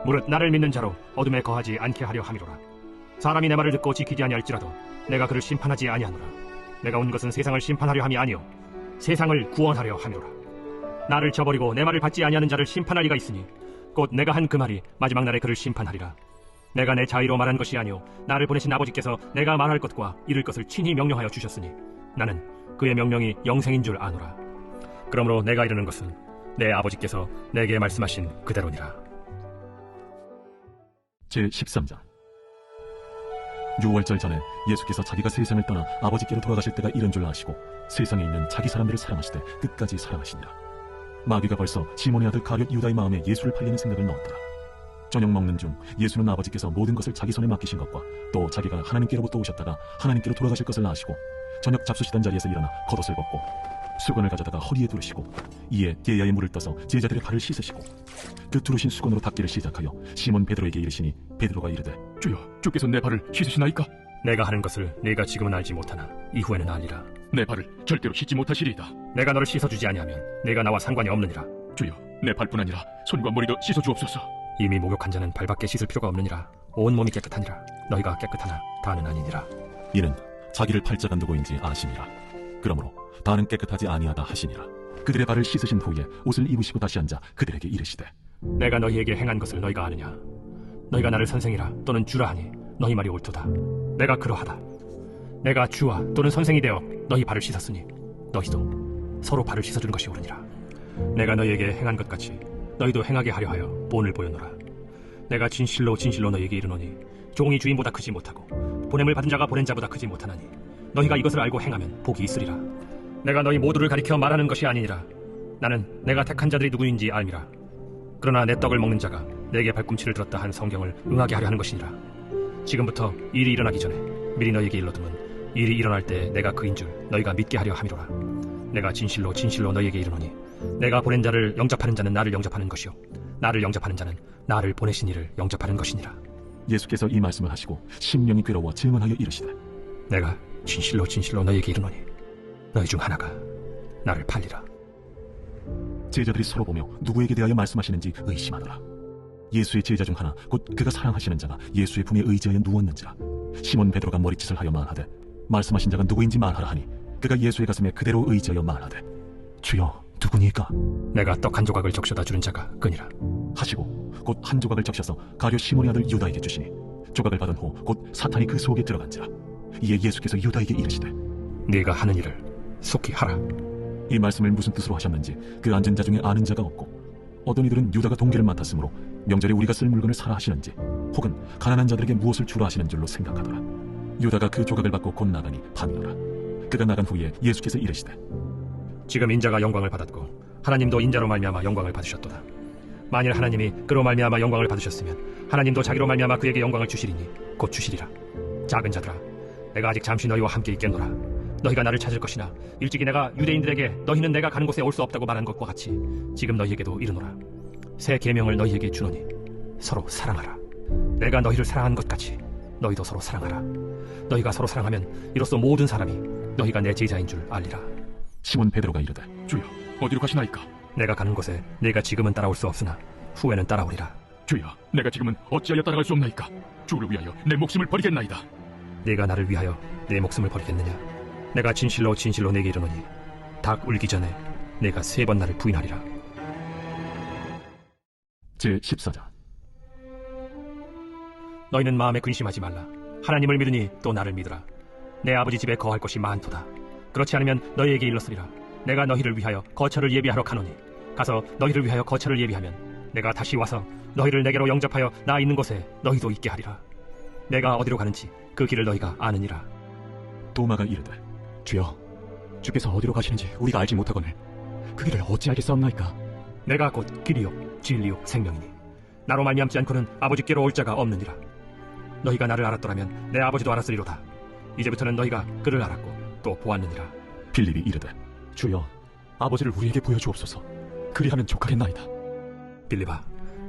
무릇 나를 믿는 자로 어둠에 거하지 않게 하려 함이로라. 사람이 내 말을 듣고 지키지 아니할지라도 내가 그를 심판하지 아니하노라. 내가 온 것은 세상을 심판하려 함이 아니요 세상을 구원하려 함이로라. 나를 저버리고 내 말을 받지 아니하는 자를 심판할 이가 있으니 곧 내가 한 그 말이 마지막 날에 그를 심판하리라. 내가 내 자의로 말한 것이 아니요 나를 보내신 아버지께서 내가 말할 것과 이룰 것을 친히 명령하여 주셨으니 나는 그의 명령이 영생인 줄 아노라. 그러므로 내가 이르는 것은 내 아버지께서 내게 말씀하신 그대로니라. 제13장. 유월절 전에 예수께서 자기가 세상을 떠나 아버지께로 돌아가실 때가 이른 줄 아시고 세상에 있는 자기 사람들을 사랑하시되 끝까지 사랑하시니라. 마귀가 벌써 시몬의 아들 가룟 유다의 마음에 예수를 팔리는 생각을 넣었더라. 저녁 먹는 중 예수는 아버지께서 모든 것을 자기 손에 맡기신 것과 또 자기가 하나님께로부터 오셨다가 하나님께로 돌아가실 것을 아시고 저녁 잡수시던 자리에서 일어나 겉옷을 벗고 수건을 가져다가 허리에 두르시고 이에 디에야에 물을 떠서 제자들의 발을 씻으시고 그 두르신 수건으로 닦기를 시작하여 시몬 베드로에게 이르시니 베드로가 이르되, 주여, 주께서 내 발을 씻으시나이까? 내가 하는 것을 네가 지금은 알지 못하나 이후에는 알리라. 내 발을 절대로 씻지 못하시리이다. 내가 너를 씻어주지 아니하면 네가 나와 상관이 없느니라. 주여, 내 발뿐 아니라 손과 머리도 씻어주옵소서. 이미 목욕한 자는 발밖에 씻을 필요가 없느니라. 온 몸이 깨끗하니라. 너희가 깨끗하나 다는 아니니라. 이는 자기를 팔자간 누구인지 아시니라. 그러므로 다는 깨끗하지 아니하다 하시니라. 그들의 발을 씻으신 후에 옷을 입으시고 다시 앉아 그들에게 이르시되, 내가 너희에게 행한 것을 너희가 아느냐? 너희가 나를 선생이라 또는 주라 하니 너희 말이 옳도다. 내가 그러하다. 내가 주와 또는 선생이 되어 너희 발을 씻었으니 너희도 서로 발을 씻어주는 것이 옳으니라. 내가 너희에게 행한 것 같이 너희도 행하게 하려 하여 본을 보였노라. 내가 진실로 진실로 너희에게 이르노니 종이 주인보다 크지 못하고 보냄을 받은 자가 보낸 자보다 크지 못하나니 너희가 이것을 알고 행하면 복이 있으리라. 내가 너희 모두를 가리켜 말하는 것이 아니니라. 나는 내가 택한 자들이 누구인지 알미라. 그러나 내 떡을 먹는 자가 내게 발꿈치를 들었다 한 성경을 응하게 하려 하는 것이니라. 지금부터 일이 일어나기 전에 미리 너희에게 일러두면 일이 일어날 때 내가 그인 줄 너희가 믿게 하려 함이로라. 내가 진실로 진실로 너희에게 이르노니 내가 보낸 자를 영접하는 자는 나를 영접하는 것이요 나를 영접하는 자는 나를 보내신 이를 영접하는 것이니라. 예수께서 이 말씀을 하시고 심령이 괴로워 증언하여 이르시되, 내가 진실로 진실로 너희에게 이르노니 너희 중 하나가 나를 팔리라. 제자들이 서로 보며 누구에게 대하여 말씀하시는지 의심하더라. 예수의 제자 중 하나 곧 그가 사랑하시는 자가 예수의 품에 의지하여 누웠는지라. 시몬 베드로가 머리짓을 하여 말하되 말씀하신 자가 누구인지 말하라 하니 그가 예수의 가슴에 그대로 의지하여 말하되 주여 누구니까? 내가 떡 한 조각을 적셔다 주는 자가 그니라 하시고 곧 한 조각을 적셔서 가룟 시몬의 아들 유다에게 주시니 조각을 받은 후 곧 사탄이 그 속에 들어간지라. 이에 예수께서 유다에게 이르시되 네가 하는 일을 속히 하라. 이 말씀을 무슨 뜻으로 하셨는지 그 앉은 자 중에 아는 자가 없고 어떤 이들은 유다가 동기를 맡았으므로 명절에 우리가 쓸 물건을 사라 하시는지 혹은 가난한 자들에게 무엇을 주라 하시는 줄로 생각하더라. 유다가 그 조각을 받고 곧 나가니 밤이더라. 그가 나간 후에 예수께서 이르시되 지금 인자가 영광을 받았고 하나님도 인자로 말미암아 영광을 받으셨도다. 만일 하나님이 그로 말미암아 영광을 받으셨으면 하나님도 자기로 말미암아 그에게 영광을 주시리니 곧 주시리라. 작은 자들아 내가 아직 잠시 너희와 함께 있겠노라. 너희가 나를 찾을 것이나 일찍이 내가 유대인들에게 너희는 내가 가는 곳에 올 수 없다고 말한 것과 같이 지금 너희에게도 이르노라. 새 계명을 너희에게 주노니 서로 사랑하라. 내가 너희를 사랑한 것 같이 너희도 서로 사랑하라. 너희가 서로 사랑하면 이로써 모든 사람이 너희가 내 제자인 줄 알리라. 시몬 베드로가 이르되 주여 어디로 가시나이까? 내가 가는 곳에 네가 지금은 따라올 수 없으나 후에는 따라오리라. 주여 내가 지금은 어찌하여 따라갈 수 없나이까? 주를 위하여 내 목숨을 버리겠나이다. 네가 나를 위하여 내 목숨을 버리겠느냐? 내가 진실로 진실로 내게 이르노니 닭 울기 전에 내가 3번 나를 부인하리라. 제14장 너희는 마음에 근심하지 말라. 하나님을 믿으니 또 나를 믿으라. 내 아버지 집에 거할 곳이 많도다. 그렇지 않으면 너희에게 일렀으리라. 내가 너희를 위하여 거처를 예비하러 가노니 가서 너희를 위하여 거처를 예비하면 내가 다시 와서 너희를 내게로 영접하여 나 있는 곳에 너희도 있게 하리라. 내가 어디로 가는지 그 길을 너희가 아느니라. 도마가 이르되 주여 주께서 어디로 가시는지 우리가 알지 못하거늘 그 길을 어찌 알겠사옵나이까? 내가 곧 길이요 진리요 생명이니 나로 말미암지 않고는 아버지께로 올 자가 없느니라. 너희가 나를 알았더라면 내 아버지도 알았으리로다. 이제부터는 너희가 그를 알았고 또 보았느니라. 빌립이 이르되 주여 아버지를 우리에게 보여주옵소서. 그리하면 족하겠나이다. 빌립아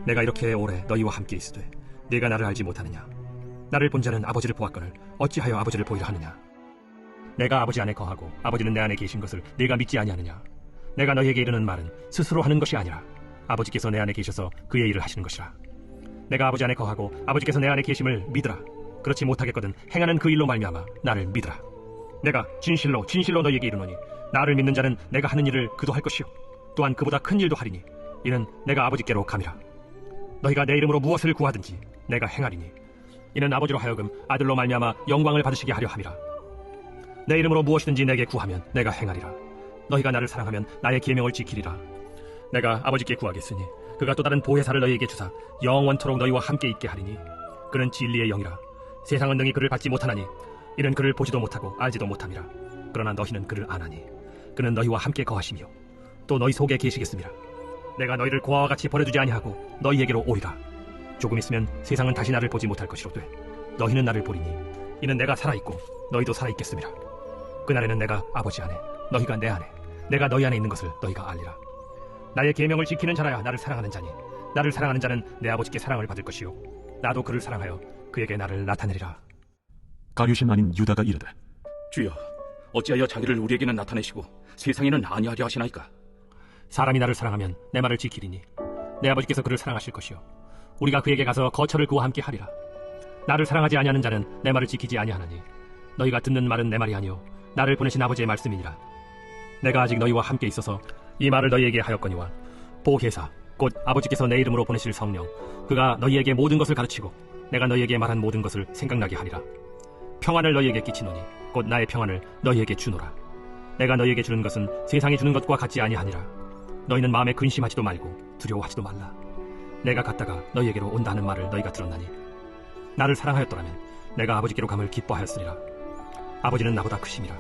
내가 이렇게 오래 너희와 함께 있으되 네가 나를 알지 못하느냐? 나를 본 자는 아버지를 보았거늘 어찌하여 아버지를 보이라 하느냐? 내가 아버지 안에 거하고 아버지는 내 안에 계신 것을 네가 믿지 아니하느냐? 내가 너희에게 이르는 말은 스스로 하는 것이 아니라 아버지께서 내 안에 계셔서 그의 일을 하시는 것이라. 내가 아버지 안에 거하고 아버지께서 내 안에 계심을 믿으라. 그렇지 못하겠거든 행하는 그 일로 말미암아 나를 믿으라. 내가 진실로 진실로 너희에게 이르노니 나를 믿는 자는 내가 하는 일을 그도 할 것이요 또한 그보다 큰 일도 하리니 이는 내가 아버지께로 감이라. 너희가 내 이름으로 무엇을 구하든지 내가 행하리니 이는 아버지로 하여금 아들로 말미암아 영광을 받으시게 하려 함이라. 내 이름으로 무엇이든지 내게 구하면 내가 행하리라. 너희가 나를 사랑하면 나의 계명을 지키리라. 내가 아버지께 구하겠으니 그가 또 다른 보혜사를 너희에게 주사 영원토록 너희와 함께 있게 하리니 그는 진리의 영이라. 세상은 능히 그를 받지 못하나니 이는 그를 보지도 못하고 알지도 못함이라. 그러나 너희는 그를 아나니 그는 너희와 함께 거하시며 또 너희 속에 계시겠습니다. 내가 너희를 고아와 같이 버려두지 아니하고 너희에게로 오리라. 조금 있으면 세상은 다시 나를 보지 못할 것이로되 너희는 나를 보리니 이는 내가 살아있고 너희도 살아있겠습니다. 그날에는 내가 아버지 안에 너희가 내 안에 내가 너희 안에 있는 것을 너희가 알리라. 나의 계명을 지키는 자라야 나를 사랑하는 자니 나를 사랑하는 자는 내 아버지께 사랑을 받을 것이요 나도 그를 사랑하여 그에게 나를 나타내리라. 가룟신 아닌 유다가 이르되 주여 어찌하여 자기를 우리에게는 나타내시고 세상에는 아니하게 하시나이까? 사람이 나를 사랑하면 내 말을 지키리니 내 아버지께서 그를 사랑하실 것이요 우리가 그에게 가서 거처를 그와 함께 하리라. 나를 사랑하지 아니하는 자는 내 말을 지키지 아니하나니 너희가 듣는 말은 내 말이 아니요 나를 보내신 아버지의 말씀이니라. 내가 아직 너희와 함께 있어서 이 말을 너희에게 하였거니와 보혜사 곧 아버지께서 내 이름으로 보내실 성령 그가 너희에게 모든 것을 가르치고 내가 너희에게 말한 모든 것을 생각나게 하리라. 평안을 너희에게 끼치노니 곧 나의 평안을 너희에게 주노라. 내가 너희에게 주는 것은 세상이 주는 것과 같지 아니하니라. 너희는 마음에 근심하지도 말고 두려워하지도 말라. 내가 갔다가 너희에게로 온다는 말을 너희가 들었나니 나를 사랑하였더라면 내가 아버지께로 감을 기뻐하였으리라. 아버지는 나보다 크심이라.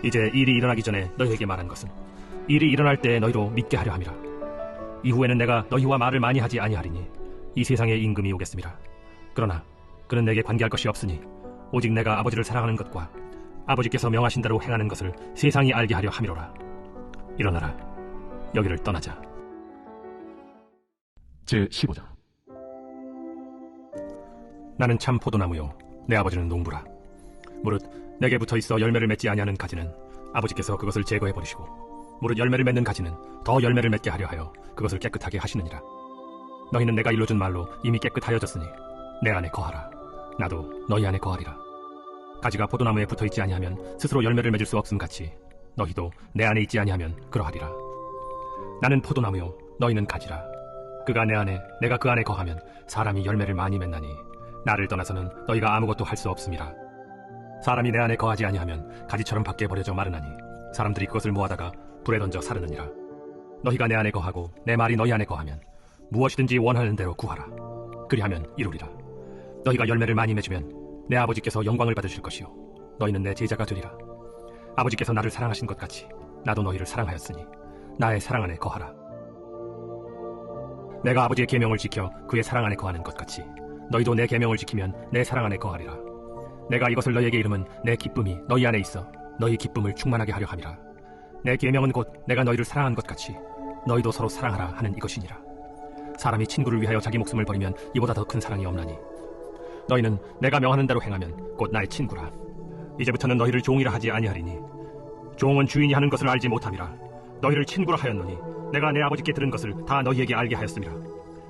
이제 일이 일어나기 전에 너희에게 말한 것은 일이 일어날 때 너희로 믿게 하려 함이라. 이후에는 내가 너희와 말을 많이 하지 아니하리니 이 세상에 임금이 오겠습니다. 그러나 그는 내게 관계할 것이 없으니 오직 내가 아버지를 사랑하는 것과 아버지께서 명하신 대로 행하는 것을 세상이 알게 하려 함이로라. 일어나라. 여기를 떠나자. 제15장 나는 참 포도나무요 내 아버지는 농부라. 무릇 내게 붙어있어 열매를 맺지 아니하는 가지는 아버지께서 그것을 제거해버리시고 무릇 열매를 맺는 가지는 더 열매를 맺게 하려 하여 그것을 깨끗하게 하시느니라. 너희는 내가 일러준 말로 이미 깨끗하여졌으니 내 안에 거하라. 나도 너희 안에 거하리라. 가지가 포도나무에 붙어있지 아니하면 스스로 열매를 맺을 수 없음 같이 너희도 내 안에 있지 아니하면 그러하리라. 나는 포도나무요 너희는 가지라. 그가 내 안에 내가 그 안에 거하면 사람이 열매를 많이 맺나니 나를 떠나서는 너희가 아무것도 할 수 없음이라. 사람이 내 안에 거하지 아니하면 가지처럼 밖에 버려져 마르나니 사람들이 그것을 모아다가 불에 던져 사르느니라. 너희가 내 안에 거하고 내 말이 너희 안에 거하면 무엇이든지 원하는 대로 구하라. 그리하면 이루리라. 너희가 열매를 많이 맺으면 내 아버지께서 영광을 받으실 것이요 너희는 내 제자가 되리라. 아버지께서 나를 사랑하신 것 같이 나도 너희를 사랑하였으니 나의 사랑 안에 거하라. 내가 아버지의 계명을 지켜 그의 사랑 안에 거하는 것 같이 너희도 내 계명을 지키면 내 사랑 안에 거하리라. 내가 이것을 너희에게 이름은 내 기쁨이 너희 안에 있어 너희 기쁨을 충만하게 하려 함이라. 내 계명은 곧 내가 너희를 사랑한 것 같이 너희도 서로 사랑하라 하는 이것이니라. 사람이 친구를 위하여 자기 목숨을 버리면 이보다 더 큰 사랑이 없나니 너희는 내가 명하는 대로 행하면 곧 나의 친구라. 이제부터는 너희를 종이라 하지 아니하리니 종은 주인이 하는 것을 알지 못함이라. 너희를 친구라 하였노니 내가 내 아버지께 들은 것을 다 너희에게 알게 하였음이라.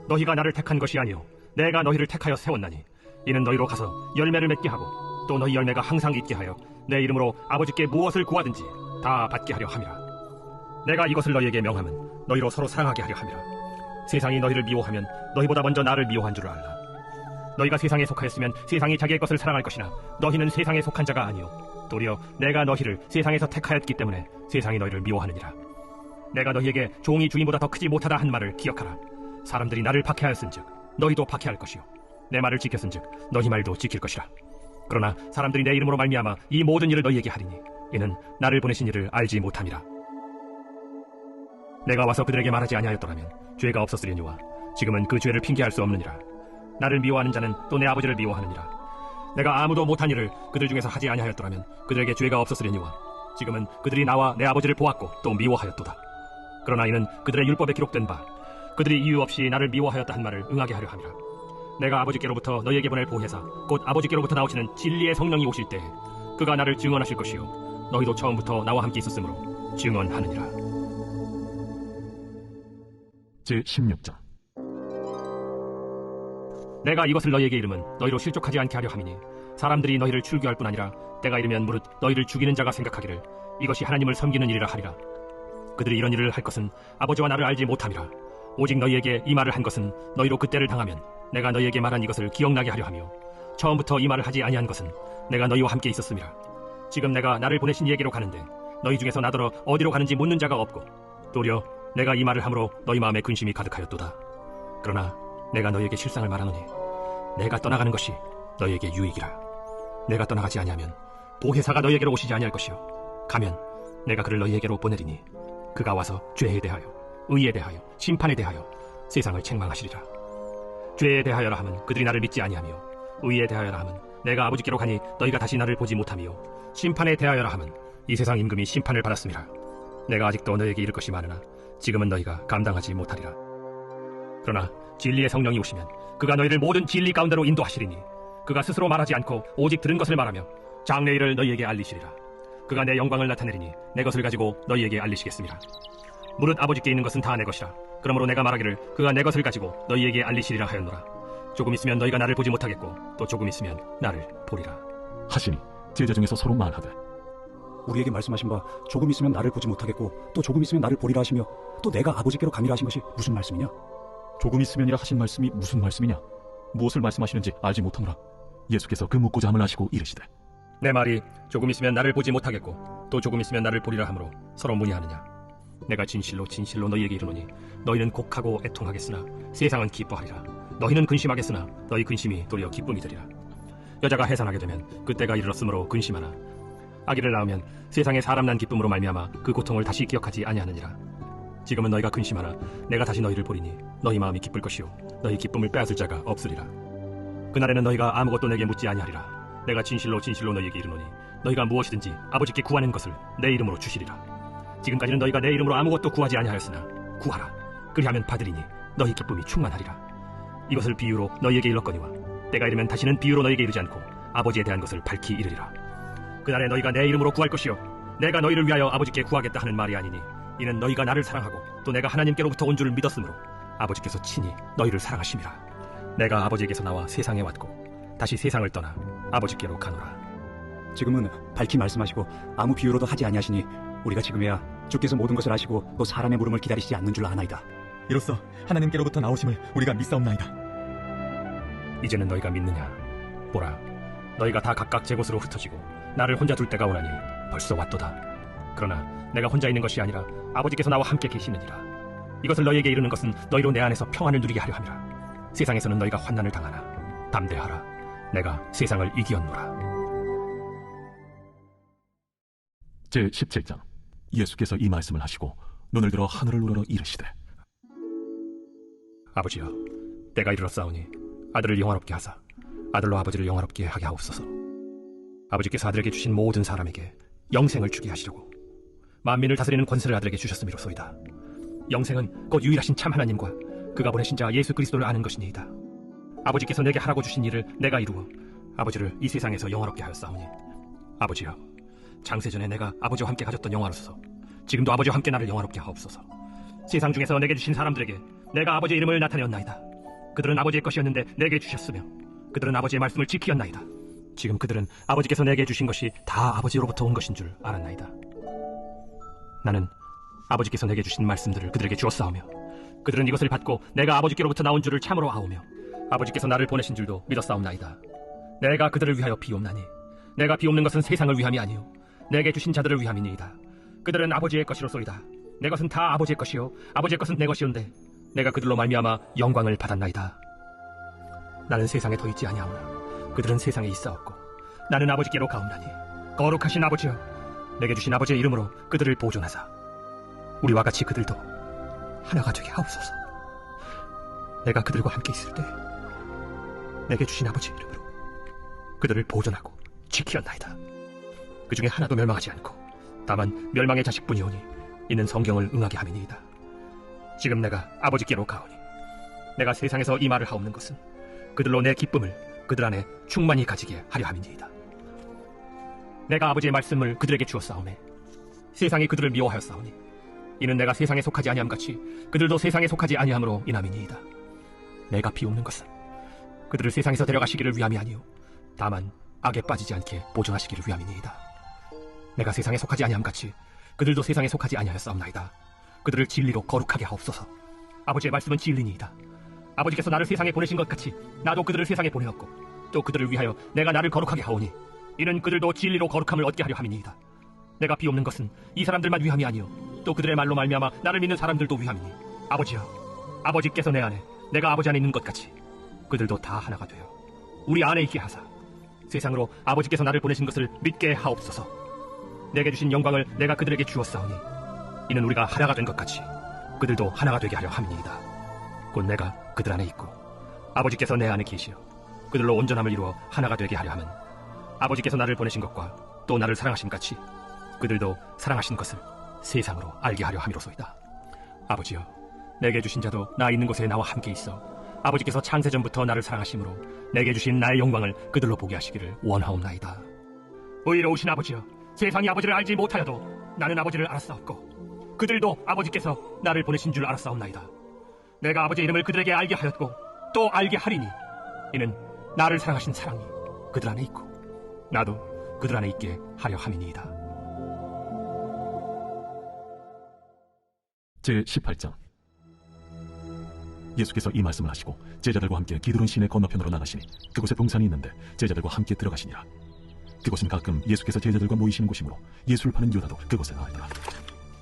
너희가 나를 택한 것이 아니요 내가 너희를 택하여 세웠나니 이는 너희로 가서 열매를 맺게 하고 또 너희 열매가 항상 있게 하여 내 이름으로 아버지께 무엇을 구하든지 다 받게 하려 함이라. 내가 이것을 너희에게 명함은 너희로 서로 사랑하게 하려 함이라. 세상이 너희를 미워하면 너희보다 먼저 나를 미워한 줄을 알라. 너희가 세상에 속하였으면 세상이 자기의 것을 사랑할 것이나 너희는 세상에 속한 자가 아니요 도리어 내가 너희를 세상에서 택하였기 때문에 세상이 너희를 미워하느니라. 내가 너희에게 종이 주인보다 더 크지 못하다 한 말을 기억하라. 사람들이 나를 박해하였은즉 너희도 박해할 것이요 내 말을 지켰은즉 너희 말도 지킬 것이라. 그러나 사람들이 내 이름으로 말미암아 이 모든 일을 너희에게 하리니 이는 나를 보내신 이를 알지 못함이라. 내가 와서 그들에게 말하지 아니하였더라면 죄가 없었으려니와 지금은 그 죄를 핑계할 수 없느니라. 나를 미워하는 자는 또 내 아버지를 미워하느니라. 내가 아무도 못한 일을 그들 중에서 하지 아니하였더라면 그들에게 죄가 없었으려니와 지금은 그들이 나와 내 아버지를 보았고 또 미워하였도다. 그러나 이는 그들의 율법에 기록된 바 그들이 이유 없이 나를 미워하였다 한 말을 응하게 하려 함이라. 내가 아버지께로부터 너희에게 보낼 보혜사 곧 아버지께로부터 나오시는 진리의 성령이 오실 때 그가 나를 증언하실 것이요 너희도 처음부터 나와 함께 있었으므로 증언하느니라. 제16장. 내가 이것을 너희에게 이름은 너희로 실족하지 않게 하려 함이니 사람들이 너희를 출교할 뿐 아니라 때가 이르면 무릇 너희를 죽이는 자가 생각하기를 이것이 하나님을 섬기는 일이라 하리라. 그들이 이런 일을 할 것은 아버지와 나를 알지 못함이라. 오직 너희에게 이 말을 한 것은 너희로 그때를 당하면 내가 너희에게 말한 이것을 기억나게 하려 하며 처음부터 이 말을 하지 아니한 것은 내가 너희와 함께 있었음이라. 지금 내가 나를 보내신 이에게로 가는데 너희 중에서 나더러 어디로 가는지 묻는 자가 없고 도리어 내가 이 말을 함으로 너희 마음에 근심이 가득하였도다. 그러나 내가 너희에게 실상을 말하노니 내가 떠나가는 것이 너희에게 유익이라. 내가 떠나가지 아니하면 보혜사가 너희에게로 오시지 아니할 것이요 가면 내가 그를 너희에게로 보내리니 그가 와서 죄에 대하여 의에 대하여 심판에 대하여 세상을 책망하시리라. 죄에 대하여라 하면 그들이 나를 믿지 아니하며 의에 대하여라 하면 내가 아버지께로 가니 너희가 다시 나를 보지 못하며 심판에 대하여라 하면 이 세상 임금이 심판을 받았음이라. 내가 아직도 너희에게 이를 것이 많으나 지금은 너희가 감당하지 못하리라. 그러나 진리의 성령이 오시면 그가 너희를 모든 진리 가운데로 인도하시리니 그가 스스로 말하지 않고 오직 들은 것을 말하며 장래 일을 너희에게 알리시리라. 그가 내 영광을 나타내리니 내 것을 가지고 너희에게 알리시겠습니다. 무릇 아버지께 있는 것은 다 내 것이라. 그러므로 내가 말하기를 그가 내 것을 가지고 너희에게 알리시리라 하였노라. 조금 있으면 너희가 나를 보지 못하겠고 또 조금 있으면 나를 보리라 하시니 제자 중에서 서로 말하되 우리에게 말씀하신 바 조금 있으면 나를 보지 못하겠고 또 조금 있으면 나를 보리라 하시며 또 내가 아버지께로 가미라 하신 것이 무슨 말씀이냐? 조금 있으면이라 하신 말씀이 무슨 말씀이냐? 무엇을 말씀하시는지 알지 못하노라. 예수께서 그 묻고자 함을 하시고 이르시되 내 말이 조금 있으면 나를 보지 못하겠고 또 조금 있으면 나를 보리라 하므로 서로 문의하느냐? 내가 진실로 진실로 너희에게 이르노니 너희는 곡하고 애통하겠으나 세상은 기뻐하리라. 너희는 근심하겠으나 너희 근심이 도리어 기쁨이 되리라. 여자가 해산하게 되면 그때가 이르렀으므로 근심하나 아기를 낳으면 세상에 사람 난 기쁨으로 말미암아 그 고통을 다시 기억하지 아니하느니라. 지금은 너희가 근심하나 내가 다시 너희를 보리니 너희 마음이 기쁠 것이요 너희 기쁨을 빼앗을 자가 없으리라. 그날에는 너희가 아무것도 내게 묻지 아니하리라. 내가 진실로 진실로 너희에게 이르노니 너희가 무엇이든지 아버지께 구하는 것을 내 이름으로 주시리라. 지금까지는 너희가 내 이름으로 아무것도 구하지 아니하였으나 구하라. 그리하면 받으리니 너희 기쁨이 충만하리라. 이것을 비유로 너희에게 일렀거니와 때가 이르면 다시는 비유로 너희에게 이르지 않고 아버지에 대한 것을 밝히 이르리라. 그날에 너희가 내 이름으로 구할 것이요 내가 너희를 위하여 아버지께 구하겠다 하는 말이 아니니 이는 너희가 나를 사랑하고 또 내가 하나님께로부터 온 줄을 믿었으므로 아버지께서 친히 너희를 사랑하심이라. 내가 아버지에게서 나와 세상에 왔고 다시 세상을 떠나 아버지께로 가노라. 지금은 밝히 말씀하시고 아무 비유로도 하지 아니하시니 우리가 지금에야 주께서 모든 것을 아시고 또 사람의 물음을 기다리시지 않는 줄 아나이다. 이로써 하나님께로부터 나오심을 우리가 믿사옵나이다. 이제는 너희가 믿느냐? 보라, 너희가 다 각각 제 곳으로 흩어지고 나를 혼자 둘 때가 오나니 벌써 왔도다. 그러나 내가 혼자 있는 것이 아니라 아버지께서 나와 함께 계시느니라. 이것을 너희에게 이르는 것은 너희로 내 안에서 평안을 누리게 하려 함이라. 세상에서는 너희가 환난을 당하나 담대하라. 내가 세상을 이기었노라. 제17장. 예수께서 이 말씀을 하시고 눈을 들어 하늘을 우러러 이르시되, 아버지여, 때가 이르렀사오니 아들을 영화롭게 하사 아들로 아버지를 영화롭게 하게 하옵소서. 아버지께서 아들에게 주신 모든 사람에게 영생을 주게 하시려고 만민을 다스리는 권세를 아들에게 주셨음이로소이다. 영생은 곧 유일하신 참 하나님과 그가 보내신 자 예수 그리스도를 아는 것이니이다. 아버지께서 내게 하라고 주신 일을 내가 이루어 아버지를 이 세상에서 영화롭게 하였사오니, 아버지여, 장세전에 내가 아버지와 함께 가졌던 영화로서 지금도 아버지와 함께 나를 영화롭게 하옵소서. 세상 중에서 내게 주신 사람들에게 내가 아버지의 이름을 나타내었나이다. 그들은 아버지의 것이었는데 내게 주셨으며 그들은 아버지의 말씀을 지키었나이다. 지금 그들은 아버지께서 내게 주신 것이 다 아버지로부터 온 것인 줄 알았나이다. 나는 아버지께서 내게 주신 말씀들을 그들에게 주었사오며 그들은 이것을 받고 내가 아버지께로부터 나온 줄을 참으로 아오며 아버지께서 나를 보내신 줄도 믿었사옵나이다. 내가 그들을 위하여 비옵나니 내가 비옵는 것은 세상을 위함이 아니요 내게 주신 자들을 위함이니이다. 그들은 아버지의 것이로소이다. 내 것은 다 아버지의 것이요 아버지의 것은 내 것이온데 내가 그들로 말미암아 영광을 받았나이다. 나는 세상에 더 있지 아니하오나 그들은 세상에 있사옵고 나는 아버지께로 가옵나니 거룩하신 아버지여, 내게 주신 아버지의 이름으로 그들을 보존하사 우리와 같이 그들도 하나가 되게 하옵소서. 내가 그들과 함께 있을 때 내게 주신 아버지의 이름으로 그들을 보존하고 지키었나이다. 그 중에 하나도 멸망하지 않고 다만 멸망의 자식뿐이오니 이는 성경을 응하게 함이니이다. 지금 내가 아버지께로 가오니 내가 세상에서 이 말을 하옵는 것은 그들로 내 기쁨을 그들 안에 충만히 가지게 하려 함이니이다. 내가 아버지의 말씀을 그들에게 주었사오매 세상이 그들을 미워하였사오니 이는 내가 세상에 속하지 아니함같이 그들도 세상에 속하지 아니함으로 인함이니이다. 내가 비옵는 것은 그들을 세상에서 데려가시기를 위함이 아니요 다만 악에 빠지지 않게 보존하시기를 위함이니이다. 내가 세상에 속하지 아니함같이 그들도 세상에 속하지 아니하였사옵나이다. 그들을 진리로 거룩하게 하옵소서. 아버지의 말씀은 진리니이다. 아버지께서 나를 세상에 보내신 것 같이 나도 그들을 세상에 보내었고 또 그들을 위하여 내가 나를 거룩하게 하오니 이는 그들도 진리로 거룩함을 얻게 하려 함이니이다. 내가 비옵는 것은 이 사람들만 위함이 아니요 또 그들의 말로 말미암아 나를 믿는 사람들도 위함이니, 아버지여, 아버지께서 내 안에 내가 아버지 안에 있는 것 같이 그들도 다 하나가 되어 우리 안에 있게 하사 세상으로 아버지께서 나를 보내신 것을 믿게 하옵소서. 내게 주신 영광을 내가 그들에게 주었사오니 이는 우리가 하나가 된 것 같이 그들도 하나가 되게 하려 함이니이다. 곧 내가 그들 안에 있고 아버지께서 내 안에 계시어 그들로 온전함을 이루어 하나가 되게 하려 함은 아버지께서 나를 보내신 것과 또 나를 사랑하신 같이 그들도 사랑하신 것을 세상으로 알게 하려 함이로소이다. 아버지여, 내게 주신 자도 나 있는 곳에 나와 함께 있어 아버지께서 창세전부터 나를 사랑하심으로 내게 주신 나의 영광을 그들로 보게 하시기를 원하옵나이다. 의로우신 아버지여, 세상이 아버지를 알지 못하여도 나는 아버지를 알았사옵고 그들도 아버지께서 나를 보내신 줄 알았사옵나이다. 내가 아버지의 이름을 그들에게 알게 하였고 또 알게 하리니 이는 나를 사랑하신 사랑이 그들 안에 있고 나도 그들 안에 있게 하려 함이니이다. 제18장. 예수께서 이 말씀을 하시고 제자들과 함께 기드론 시내 건너편으로 나가시니 그곳에 동산이 있는데 제자들과 함께 들어가시니라. 그곳은 가끔 예수께서 제자들과 모이시는 곳이므로 예수를 파는 유다도 그곳에 나왔더라.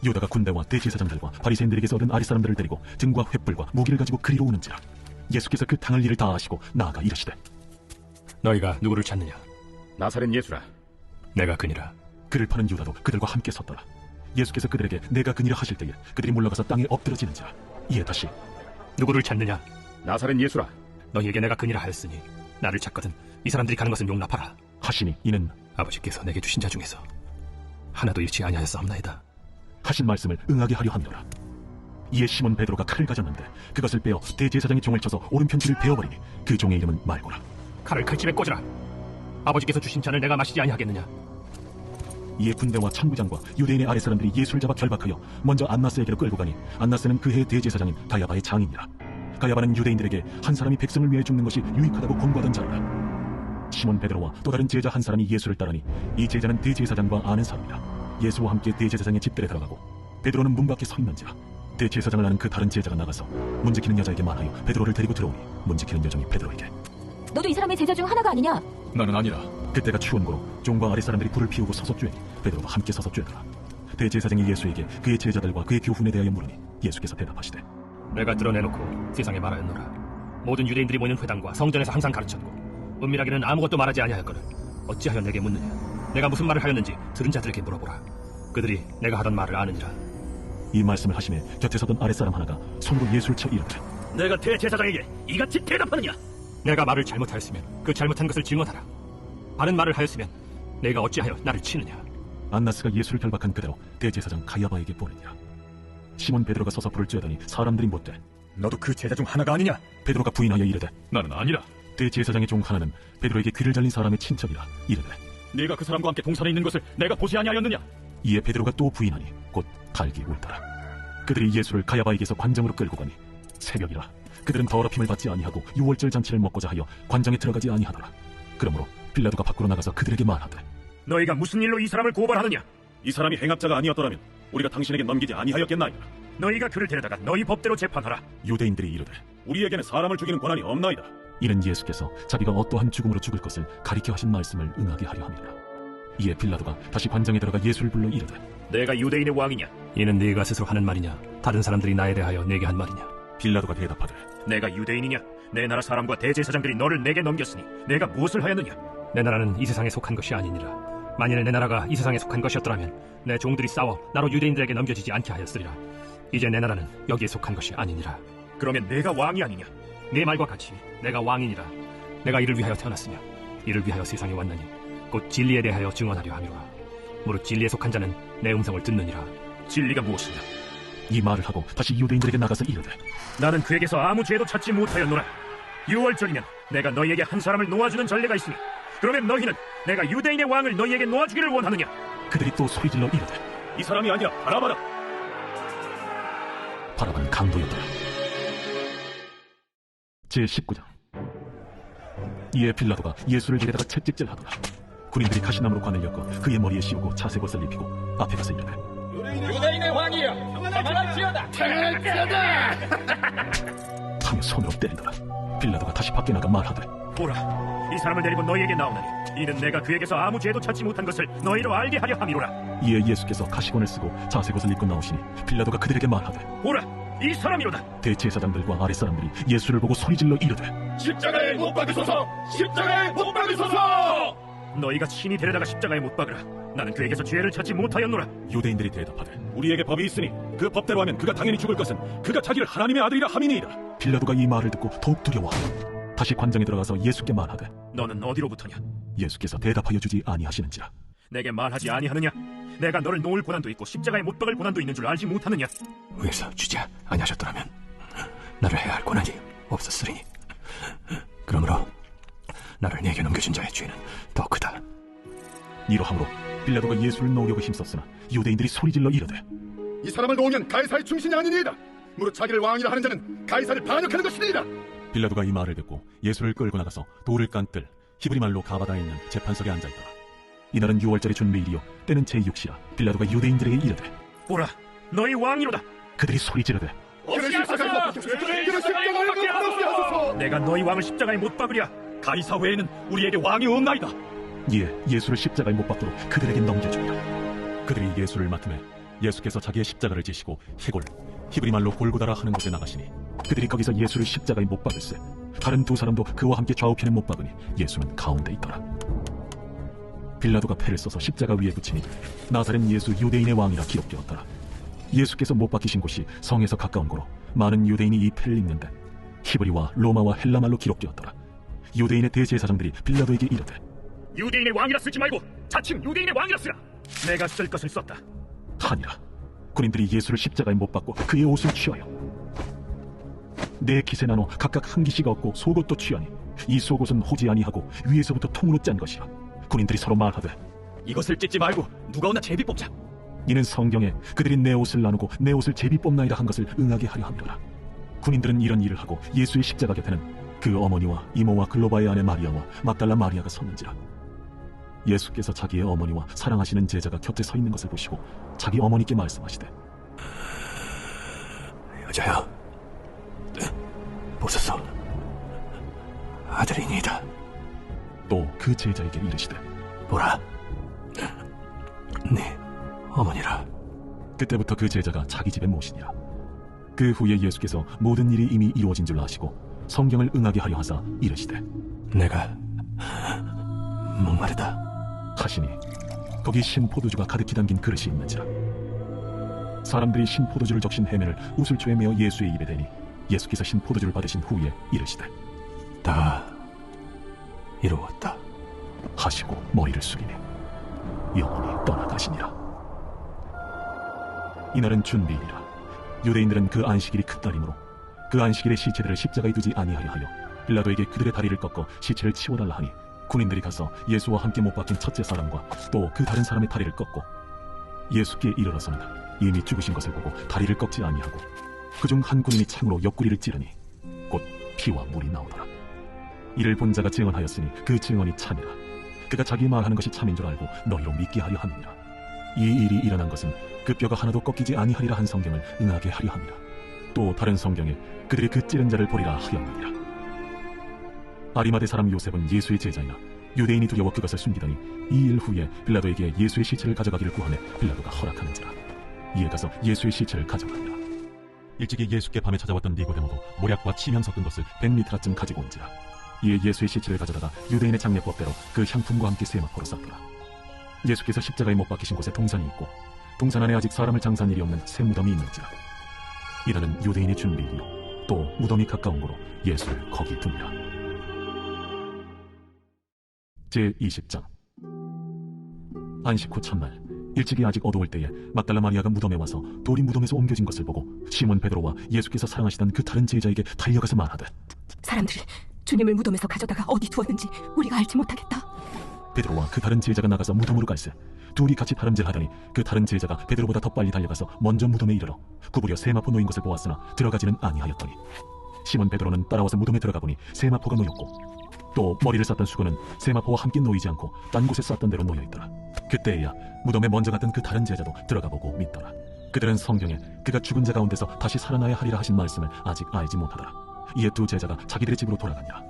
유다가 군대와 대제사장들과 바리새인들에게서 얻은 아랫사람들을 데리고 등과 횃불과 무기를 가지고 그리로 오는지라. 예수께서 그 당할 일을 다 아시고 나아가 이르시되, 너희가 누구를 찾느냐? 나사렛 예수라. 내가 그니라. 그를 파는 유다도 그들과 함께 섰더라. 예수께서 그들에게 내가 그니라 하실 때에 그들이 물러가서 땅에 엎드러지는지라. 이에 다시 누구를 찾느냐? 나사렛 예수라. 너희에게 내가 그니라 하였으니 나를 찾거든 이 사람들이 가는 것은 용납하라 하시니 이는 아버지께서 내게 주신 자 중에서 하나도 잃지 아니하였사옵나이다 하신 말씀을 응하게 하려 함이로라. 이에 시몬 베드로가 칼을 가졌는데 그것을 빼어 대제사장의 종을 쳐서 오른편 귀를 베어버리니 그 종의 이름은 말고라. 칼을 칼집에 꽂으라. 아버지께서 주신 잔을 내가 마시지 아니하겠느냐? 이에 군대와 천부장과 유대인의 아랫사람들이 예수를 잡아 결박하여 먼저 안나스에게로 끌고 가니 안나스는 그해 대제사장인 가야바의 장인이라. 가야바는 유대인들에게 한 사람이 백성을 위해 죽는 것이 유익하다고 권고하던 자라. 시몬 베드로와 또 다른 제자 한 사람이 예수를 따르니 이 제자는 대제사장과 아는 사람이라. 예수와 함께 대제사장의 집들에 들어가고 베드로는 문 밖에 서 있는지라. 대제사장을 아는 그 다른 제자가 나가서 문지키는 여자에게 말하여 베드로를 데리고 들어오니 문지키는 여종이 베드로에게 너도 이 사람의 제자 중 하나가 아니냐? 나는 아니라. 그때가 추운고로 종과 아랫사람들이 불을 피우고 서서 쬐니 베드로도 함께 서서 쬐더라. 대제사장이 예수에게 그의 제자들과 그의 교훈에 대하여 물으니 예수께서 대답하시되 내가 드러내놓고 세상에 말하였노라. 모든 유대인들이 모이는 회당과 성전에서 항상 가르쳤고 은밀하게는 아무것도 말하지 아니하였거늘 어찌하여 내게 묻느냐. 내가 무슨 말을 하였는지 들은 자들에게 물어보라. 그들이 내가 하던 말을 아느니라. 이 말씀을 하시매 곁에 서던 아랫사람 하나가 손으로 예수를 쳐 이르되 내가 대제사장에게 이같이 대답하느냐. 내가 말을 잘못하였으면 그 잘못한 것을 증언하라. 바른 말을 하였으면 내가 어찌하여 나를 치느냐. 안나스가 예수를 결박한 그대로 대제사장 가야바에게 보내니라. 시몬 베드로가 서서 불을 쬐더니 사람들이 묻되 너도 그 제자 중 하나가 아니냐? 베드로가 부인하여 이르되 나는 아니라. 대제사장의 종 하나는 베드로에게 귀를 잘린 사람의 친척이라. 이르되 네가 그 사람과 함께 동산에 있는 것을 내가 보지 아니하였느냐. 이에 베드로가 또 부인하니 곧 달기 울더라. 그들이 예수를 가야바에게서 관정으로 끌고 가니 새벽이라. 그들은 더럽힘을 받지 아니하고 유월절 잔치를 먹고자 하여 관정에 들어가지 아니하더라. 그러므로 빌라도가 밖으로 나가서 그들에게 말하되 너희가 무슨 일로 이 사람을 고발하느냐? 이 사람이 행악자가 아니었더라면 우리가 당신에게 넘기지 아니하였겠나이다. 너희가 그를 데려다가 너희 법대로 재판하라. 유대인들이 이르되 우리에게는 사람을 죽이는 권한이 없나이다. 이는 예수께서 자기가 어떠한 죽음으로 죽을 것을 가리켜 하신 말씀을 응하게 하려 함이라. 이에 빌라도가 다시 관정에 들어가 예수를 불러 이르되 내가 유대인의 왕이냐? 이는 네가 스스로 하는 말이냐 다른 사람들이 나에 대하여 내게 한 말이냐. 빌라도가 대답하되 내가 유대인이냐? 내 나라 사람과 대제사장들이 너를 내게 넘겼으니 내가 무엇을 하였느냐? 내 나라는 이 세상에 속한 것이 아니니라. 만일 내 나라가 이 세상에 속한 것이었더라면 내 종들이 싸워 나로 유대인들에게 넘겨지지 않게 하였으리라. 이제 내 나라는 여기에 속한 것이 아니니라. 그러면 내가 왕이 아니냐? 네 말과 같이 내가 왕이니라. 내가 이를 위하여 태어났으며 이를 위하여 세상에 왔나니 곧 진리에 대하여 증언하려 함이로라. 무릇 진리에 속한 자는 내 음성을 듣느니라. 진리가 무엇이냐? 이 말을 하고 다시 유대인들에게 나가서 이르되 나는 그에게서 아무 죄도 찾지 못하였노라. 유월절이면 내가 너희에게 한 사람을 놓아주는 전례가 있으니 그러면 너희는 내가 유대인의 왕을 너희에게 놓아주기를 원하느냐? 그들이 또 소리질러 이르되 이 사람이 아니라 바라바라. 바라바는 강도였더라. 제19장. 이에 빌라도가 예수를 길에다가 채찍질하더라. 군인들이 가시나무로 관을 엮어 그의 머리에 씌우고 자색옷을 입히고 앞에 가서 이르되 유대인의 왕이여 평안할지어다. 평안할지어다. 하며 손으로 때리더라. 빌라도가 다시 밖에 나가 말하되 보라, 이 사람을 데리고 너희에게 나오나니 이는 내가 그에게서 아무 죄도 찾지 못한 것을 너희로 알게 하려 함이로라. 이에 예수께서 가시권을 쓰고 자색옷을 입고 나오시니 빌라도가 그들에게 말하되 보라, 이 사람이로다. 대제사장들과 아랫사람들이 예수를 보고 소리질러 이르되 십자가에 못 박으소서. 십자가에 못 박으소서. 너희가 친히 데려다가 십자가에 못 박으라. 나는 그에게서 죄를 찾지 못하였노라. 유대인들이 대답하되 우리에게 법이 있으니 그 법대로 하면 그가 당연히 죽을 것은 그가 자기를 하나님의 아들이라 함이니이다. 빌라도가 이 말을 듣고 더욱 두려워하여 다시 관정에 들어가서 예수께 말하되 너는 어디로부터냐? 예수께서 대답하여 주지 아니하시는지라. 내게 말하지 아니하느냐? 내가 너를 놓을 고난도 있고 십자가에 못 박을 고난도 있는 줄 알지 못하느냐? 위에서 주지 아니하셨더라면 나를 해야 할 고난이 없었으리니 그러므로 나를 네게 넘겨준 자의 죄는 더 크다. 이러함으로 빌라도가 예수를 놓으려고 힘썼으나 유대인들이 소리질러 이르되 이 사람을 놓으면 가이사의 충신이 아니니이다. 무릇 자기를 왕이라 하는 자는 가이사를 반역하는 것이니이다. 빌라도가 이 말을 듣고 예수를 끌고 나가서 돌을 깐 뜰 히브리 말로 가바다에 있는 재판석에 앉아있더라. 이날은 유월절의 준비일이요 때는 제6시라. 빌라도가 유대인들에게 이르되 보라, 너희 왕이로다. 그들이 소리 지르되 내가 너희 왕을 십자가에 못 박으랴. 가이사 외에는 우리에게 왕이 없나이다. 이에 예수를 십자가에 못 박도록 그들에게 넘겨주니라. 그들이 예수를 맡음에 예수께서 자기의 십자가를 지시고 해골 히브리 말로 골고다라 하는 곳에 나가시니 그들이 거기서 예수를 십자가에 못 박을세. 다른 두 사람도 그와 함께 좌우편에 못 박으니 예수는 가운데 있더라. 빌라도가 패를 써서 십자가 위에 붙이니 나사렛 예수 유대인의 왕이라 기록되었더라. 예수께서 못 박히신 곳이 성에서 가까운 고로 많은 유대인이 이 패를 읽는데 히브리와 로마와 헬라 말로 기록되었더라. 유대인의 대제사장들이 빌라도에게 이르되 유대인의 왕이라 쓰지 말고 자칭 유대인의 왕이라 쓰라. 내가 쓸 것을 썼다 하니라. 군인들이 예수를 십자가에 못 박고 그의 옷을 취하여 네 깃에 나눠 각각 한 깃이 얻고 속옷도 취하니 이 속옷은 호지 아니하고 위에서부터 통으로 짠 것이라. 군인들이 서로 말하되 이것을 찢지 말고 누가 오나 제비 뽑자. 이는 성경에 그들이 내 옷을 나누고 내 옷을 제비 뽑나이다 한 것을 응하게 하려 함이라. 군인들은 이런 일을 하고 예수의 십자가 곁에는 그 어머니와 이모와 글로바의 아내 마리아와 막달라 마리아가 섰는지라. 예수께서 자기의 어머니와 사랑하시는 제자가 곁에 서 있는 것을 보시고 자기 어머니께 말씀하시되, 여자여, 보소서, 아들이니이다. 또 그 제자에게 이르시되, 보라, 네 어머니라. 그때부터 그 제자가 자기 집에 모시니라. 그 후에 예수께서 모든 일이 이미 이루어진 줄 아시고 성경을 응하게 하려 하사 이르시되, 내가 목마르다 하시니 거기 신 포도주가 가득히 담긴 그릇이 있는지라. 사람들이 신 포도주를 적신 해면을 우슬초에 메어 예수의 입에 대니 예수께서 신 포도주를 받으신 후에 이르시되, 다 이루었다 하시고 머리를 숙이니 영원히 떠나가시니라. 이날은 준비일이라. 유대인들은 그 안식일이 큰 날이므로 그 안식일에 시체들을 십자가에 두지 아니하려 하여 빌라도에게 그들의 다리를 꺾어 시체를 치워달라 하니, 군인들이 가서 예수와 함께 못 박힌 첫째 사람과 또 그 다른 사람의 다리를 꺾고 예수께 이르러서는 이미 죽으신 것을 보고 다리를 꺾지 아니하고 그중 한 군인이 창으로 옆구리를 찌르니 곧 피와 물이 나오더라. 이를 본 자가 증언하였으니 그 증언이 참이라. 그가 자기 말하는 것이 참인 줄 알고 너희로 믿게 하려 함이라. 이 일이 일어난 것은 그 뼈가 하나도 꺾이지 아니하리라 한 성경을 응하게 하려 함이라. 또 다른 성경에 그들이 그 찌른 자를 보리라 하였느니라. 아리마대 사람 요셉은 예수의 제자이나 유대인이 두려워 그것을 숨기더니 이 일 후에 빌라도에게 예수의 시체를 가져가기를 구하매 빌라도가 허락하는지라. 이에 가서 예수의 시체를 가져가니라. 일찍이 예수께 밤에 찾아왔던 니고데모도 모략과 침향 섞은 것을 100리터쯤 가지고 온지라. 이에 예수의 시체를 가져다가 유대인의 장례법대로 그 향품과 함께 세마포로 쌌더라. 예수께서 십자가에 못 박히신 곳에 동산이 있고 동산 안에 아직 사람을 장사한 일이 없는 새 무덤이 있는지라. 이날은 유대인의 준비일이요 또 무덤이 가까운 고로 예수를 거기 둡니다. 제20장. 안식 후 첫날 일찍이 아직 어두울 때에 막달라 마리아가 무덤에 와서 돌이 무덤에서 옮겨진 것을 보고 시몬 베드로와 예수께서 사랑하시던 그 다른 제자에게 달려가서 말하되, 사람들이 주님을 무덤에서 가져다가 어디 두었는지 우리가 알지 못하겠다. 베드로와 그 다른 제자가 나가서 무덤으로 갈새 둘이 같이 다름질하더니 그 다른 제자가 베드로보다 더 빨리 달려가서 먼저 무덤에 이르러 구부려 세마포 놓인 것을 보았으나 들어가지는 아니하였더니 시몬 베드로는 따라와서 무덤에 들어가 보니 세마포가 놓였고 또 머리를 쌌던 수건은 세마포와 함께 놓이지 않고 딴 곳에 쌌던 대로 놓여있더라. 그때에야 무덤에 먼저 갔던 그 다른 제자도 들어가보고 믿더라. 그들은 성경에 그가 죽은 자 가운데서 다시 살아나야 하리라 하신 말씀을 아직 알지 못하더라. 이에 두 제자가 자기들의 집으로 돌아가니라.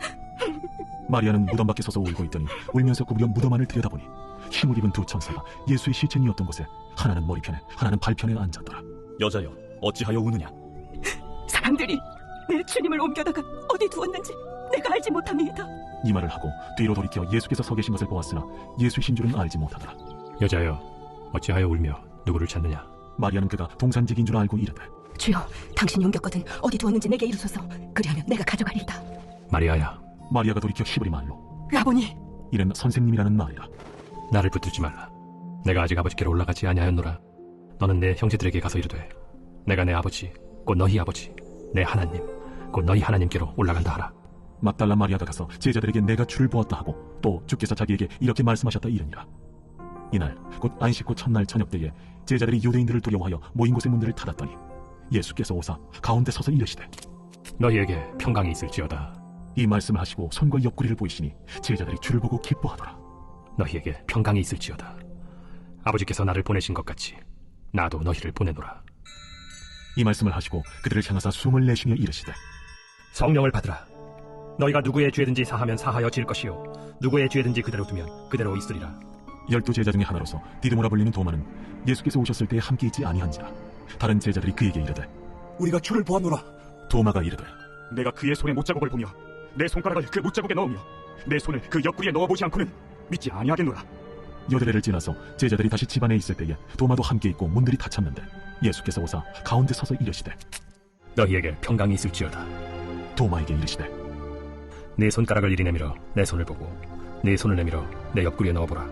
마리아는 무덤 밖에 서서 울고 있더니 울면서 구부려 무덤 안을 들여다보니 흰옷 입은 두 천사가 예수의 시체니었던 곳에 하나는 머리편에 하나는 발편에 앉았더라. 여자여, 어찌하여 우느냐? 사람들이 내 주님을 옮겨다가 어디 두었는지 내가 알지 못합니다. 이 말을 하고 뒤로 돌이켜 예수께서 서 계신 것을 보았으나 예수신 줄은 알지 못하더라. 여자여, 어찌하여 울며 누구를 찾느냐? 마리아는 그가 동산직인 줄 알고 이르되, 주여, 당신이 옮겼거든 어디 두었는지 내게 이르소서. 그리하면 내가 가져가리이다. 마리아야. 마리아가 돌이켜 히브리 말로 라보니, 이는 선생님이라는 말이라. 나를 붙들지 말라. 내가 아직 아버지께로 올라가지 아니하였노라. 너는 내 형제들에게 가서 이르되, 내가 내 아버지 곧 너희 아버지 내 하나님 곧 너희 하나님께로 올라간다 하라. 막달라 마리아가 가서 제자들에게 내가 주를 보았다 하고 또 주께서 자기에게 이렇게 말씀하셨다 이르니라. 이날 곧 안식 후 첫날 저녁 때에 제자들이 유대인들을 두려워하여 모인 곳의 문들을 닫았더니 예수께서 오사 가운데 서서 이르시되, 너희에게 평강이 있을지어다. 이 말씀을 하시고 손과 옆구리를 보이시니 제자들이 주를 보고 기뻐하더라. 너희에게 평강이 있을지어다. 아버지께서 나를 보내신 것 같이 나도 너희를 보내노라. 이 말씀을 하시고 그들을 향하사 숨을 내쉬며 이르시되, 성령을 받으라. 너희가 누구의 죄든지 사하면 사하여 질 것이요 누구의 죄든지 그대로 두면 그대로 있으리라. 12 제자 중에 하나로서 디드모라 불리는 도마는 예수께서 오셨을 때에 함께 있지 아니한지라. 다른 제자들이 그에게 이르되, 우리가 주를 보았노라. 도마가 이르되, 내가 그의 손에 못자국을 보며 내 손가락을 그 못자국에 넣으며 내 손을 그 옆구리에 넣어보지 않고는 믿지 아니하겠노라. 여드레를 지나서 제자들이 다시 집안에 있을 때에 도마도 함께 있고 문들이 닫혔는데 예수께서 오사 가운데 서서 이르시되, 너희에게 평강이 있을지어다. 도마에게 이르시되, 내 손가락을 이리 내밀어 내 손을 보고 내 손을 내밀어 내 옆구리에 넣어보라.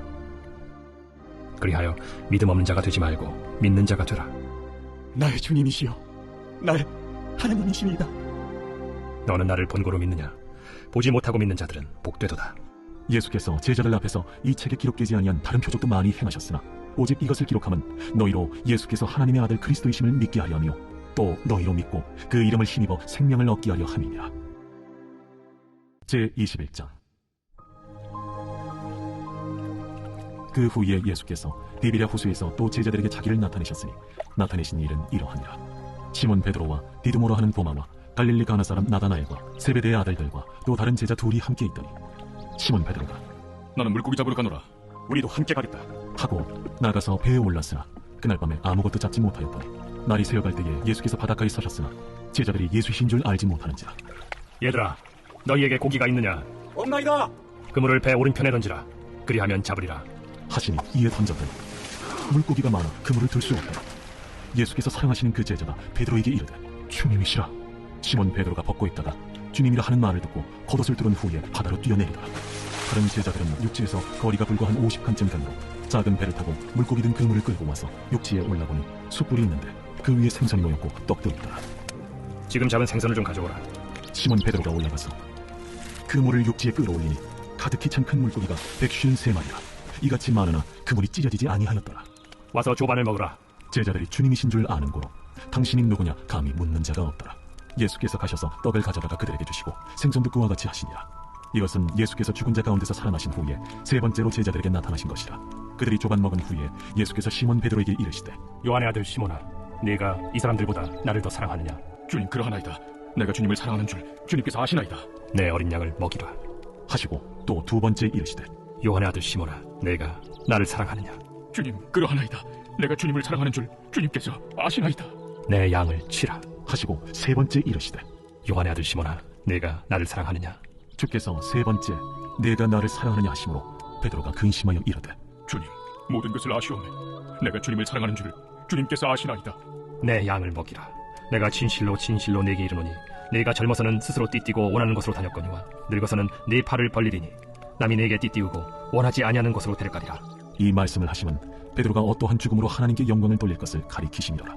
그리하여 믿음 없는 자가 되지 말고 믿는 자가 되라. 나의 주님이시여 나의 하나님이시니이다. 너는 나를 본고로 믿느냐? 보지 못하고 믿는 자들은 복되도다. 예수께서 제자들 앞에서 이 책에 기록되지 아니한 다른 표적도 많이 행하셨으나 오직 이것을 기록함은 너희로 예수께서 하나님의 아들 그리스도이심을 믿게 하려 하며 또 너희로 믿고 그 이름을 힘입어 생명을 얻게 하려 함이니라. 제21장. 그 후에 예수께서 디비랴 호수에서 또 제자들에게 자기를 나타내셨으니 나타내신 일은 이러하니라. 시몬 베드로와 디두모라 하는 도마와 갈릴리 가나 사람 나다나엘과 세베대의 아들들과 또 다른 제자 둘이 함께 있더니 시몬 베드로가 나는 물고기 잡으러 가노라. 우리도 함께 가겠다 하고 나가서 배에 올랐으나 그날 밤에 아무것도 잡지 못하였더니 날이 새어갈 때에 예수께서 바닷가에 서셨으나 제자들이 예수이신 줄 알지 못하는지라. 얘들아, 너희에게 고기가 있느냐? 없나이다. 그물을 배 오른편에 던지라. 그리하면 잡으리라 하시니 이에 던졌더니 물고기가 많아 그물을 들 수 없더라. 예수께서 사랑하시는 그 제자가 베드로에게 이르되 주님이시라. 시몬 베드로가 벗고 있다가 주님이라 하는 말을 듣고 겉옷을 두른 후에 바다로 뛰어내리더라. 다른 제자들은 육지에서 거리가 불과 한 50칸쯤 되므로 작은 배를 타고 물고기 든 그물을 끌고 와서 육지에 올라보니 숯불이 있는데 그 위에 생선이 놓였고 떡도 있더라. 지금 잡은 생선을 좀 가져오라. 시몬 베드로가 올라가서 그물을 육지에 끌어올리니 가득히 찬 큰 물고기가 153마리라. 이같이 많으나 그물이 찢어지지 아니하였더라. 와서 조반을 먹으라. 제자들이 주님이신 줄 아는 고로 당신이 누구냐 감히 묻는 자가 없더라. 예수께서 가셔서 떡을 가져다가 그들에게 주시고 생선도 그와 같이 하시니라. 이것은 예수께서 죽은 자 가운데서 살아나신 후에 세 번째로 제자들에게 나타나신 것이라. 그들이 조반 먹은 후에 예수께서 시몬 베드로에게 이르시되 요한의 아들 시몬아, 네가 이 사람들보다 나를 더 사랑하느냐? 주님, 그러하나이다. 내가 주님을 사랑하는 줄 주님께서 아시나이다. 내 어린 양을 먹이라 하시고 또 두 번째 이르시되 요한의 아들 시몬아, 내가 나를 사랑하느냐? 주님, 그러하나이다. 내가 주님을 사랑하는 줄 주님께서 아시나이다. 내 양을 치라 하시고 세 번째 이르시되 요한의 아들 시몬아, 내가 나를 사랑하느냐? 주께서 세 번째 내가 나를 사랑하느냐 하심으로 베드로가 근심하여 이르되 주님, 모든 것을 아시오매. 내가 주님을 사랑하는 줄 주님께서 아시나이다. 내 양을 먹이라. 내가 진실로 진실로 네게 이르노니 네가 젊어서는 스스로 띠띠고 원하는 곳으로 다녔거니와 늙어서는 네 팔을 벌리리니 남이 네게 띠띠우고 원하지 아니하는 곳으로 데려가리라. 이 말씀을 하시면 베드로가 어떠한 죽음으로 하나님께 영광을 돌릴 것을 가리키심이로라.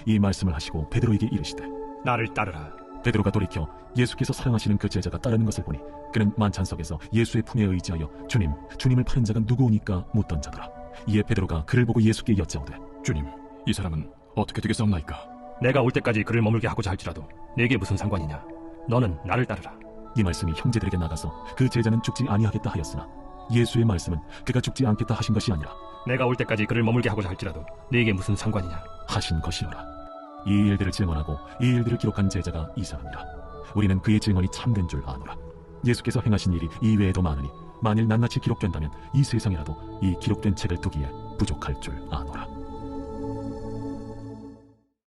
이 말씀을 하시고 베드로에게 이르시되 나를 따르라. 베드로가 돌이켜 예수께서 사랑하시는 그 제자가 따르는 것을 보니 그는 만찬석에서 예수의 품에 의지하여 주님을 파는 자가 누구오니까 묻던 자더라. 이에 베드로가 그를 보고 예수께 여짜오되 주님, 이 사람은 어떻게 되겠사옵나이까? 내가 올 때까지 그를 머물게 하고자 할지라도 네게 무슨 상관이냐? 너는 나를 따르라. 이 말씀이 형제들에게 나가서 그 제자는 죽지 아니하겠다 하였으나 예수의 말씀은 그가 죽지 않겠다 하신 것이 아니라 내가 올 때까지 그를 머물게 하고자 할지라도 네게 무슨 상관이냐 하신 것이오라. 이 일들을 증언하고 이 일들을 기록한 제자가 이 사람이라. 우리는 그의 증언이 참된 줄 아노라. 예수께서 행하신 일이 이 외에도 많으니 만일 낱낱이 기록된다면 이 세상이라도 이 기록된 책을 두기에 부족할 줄 아노라.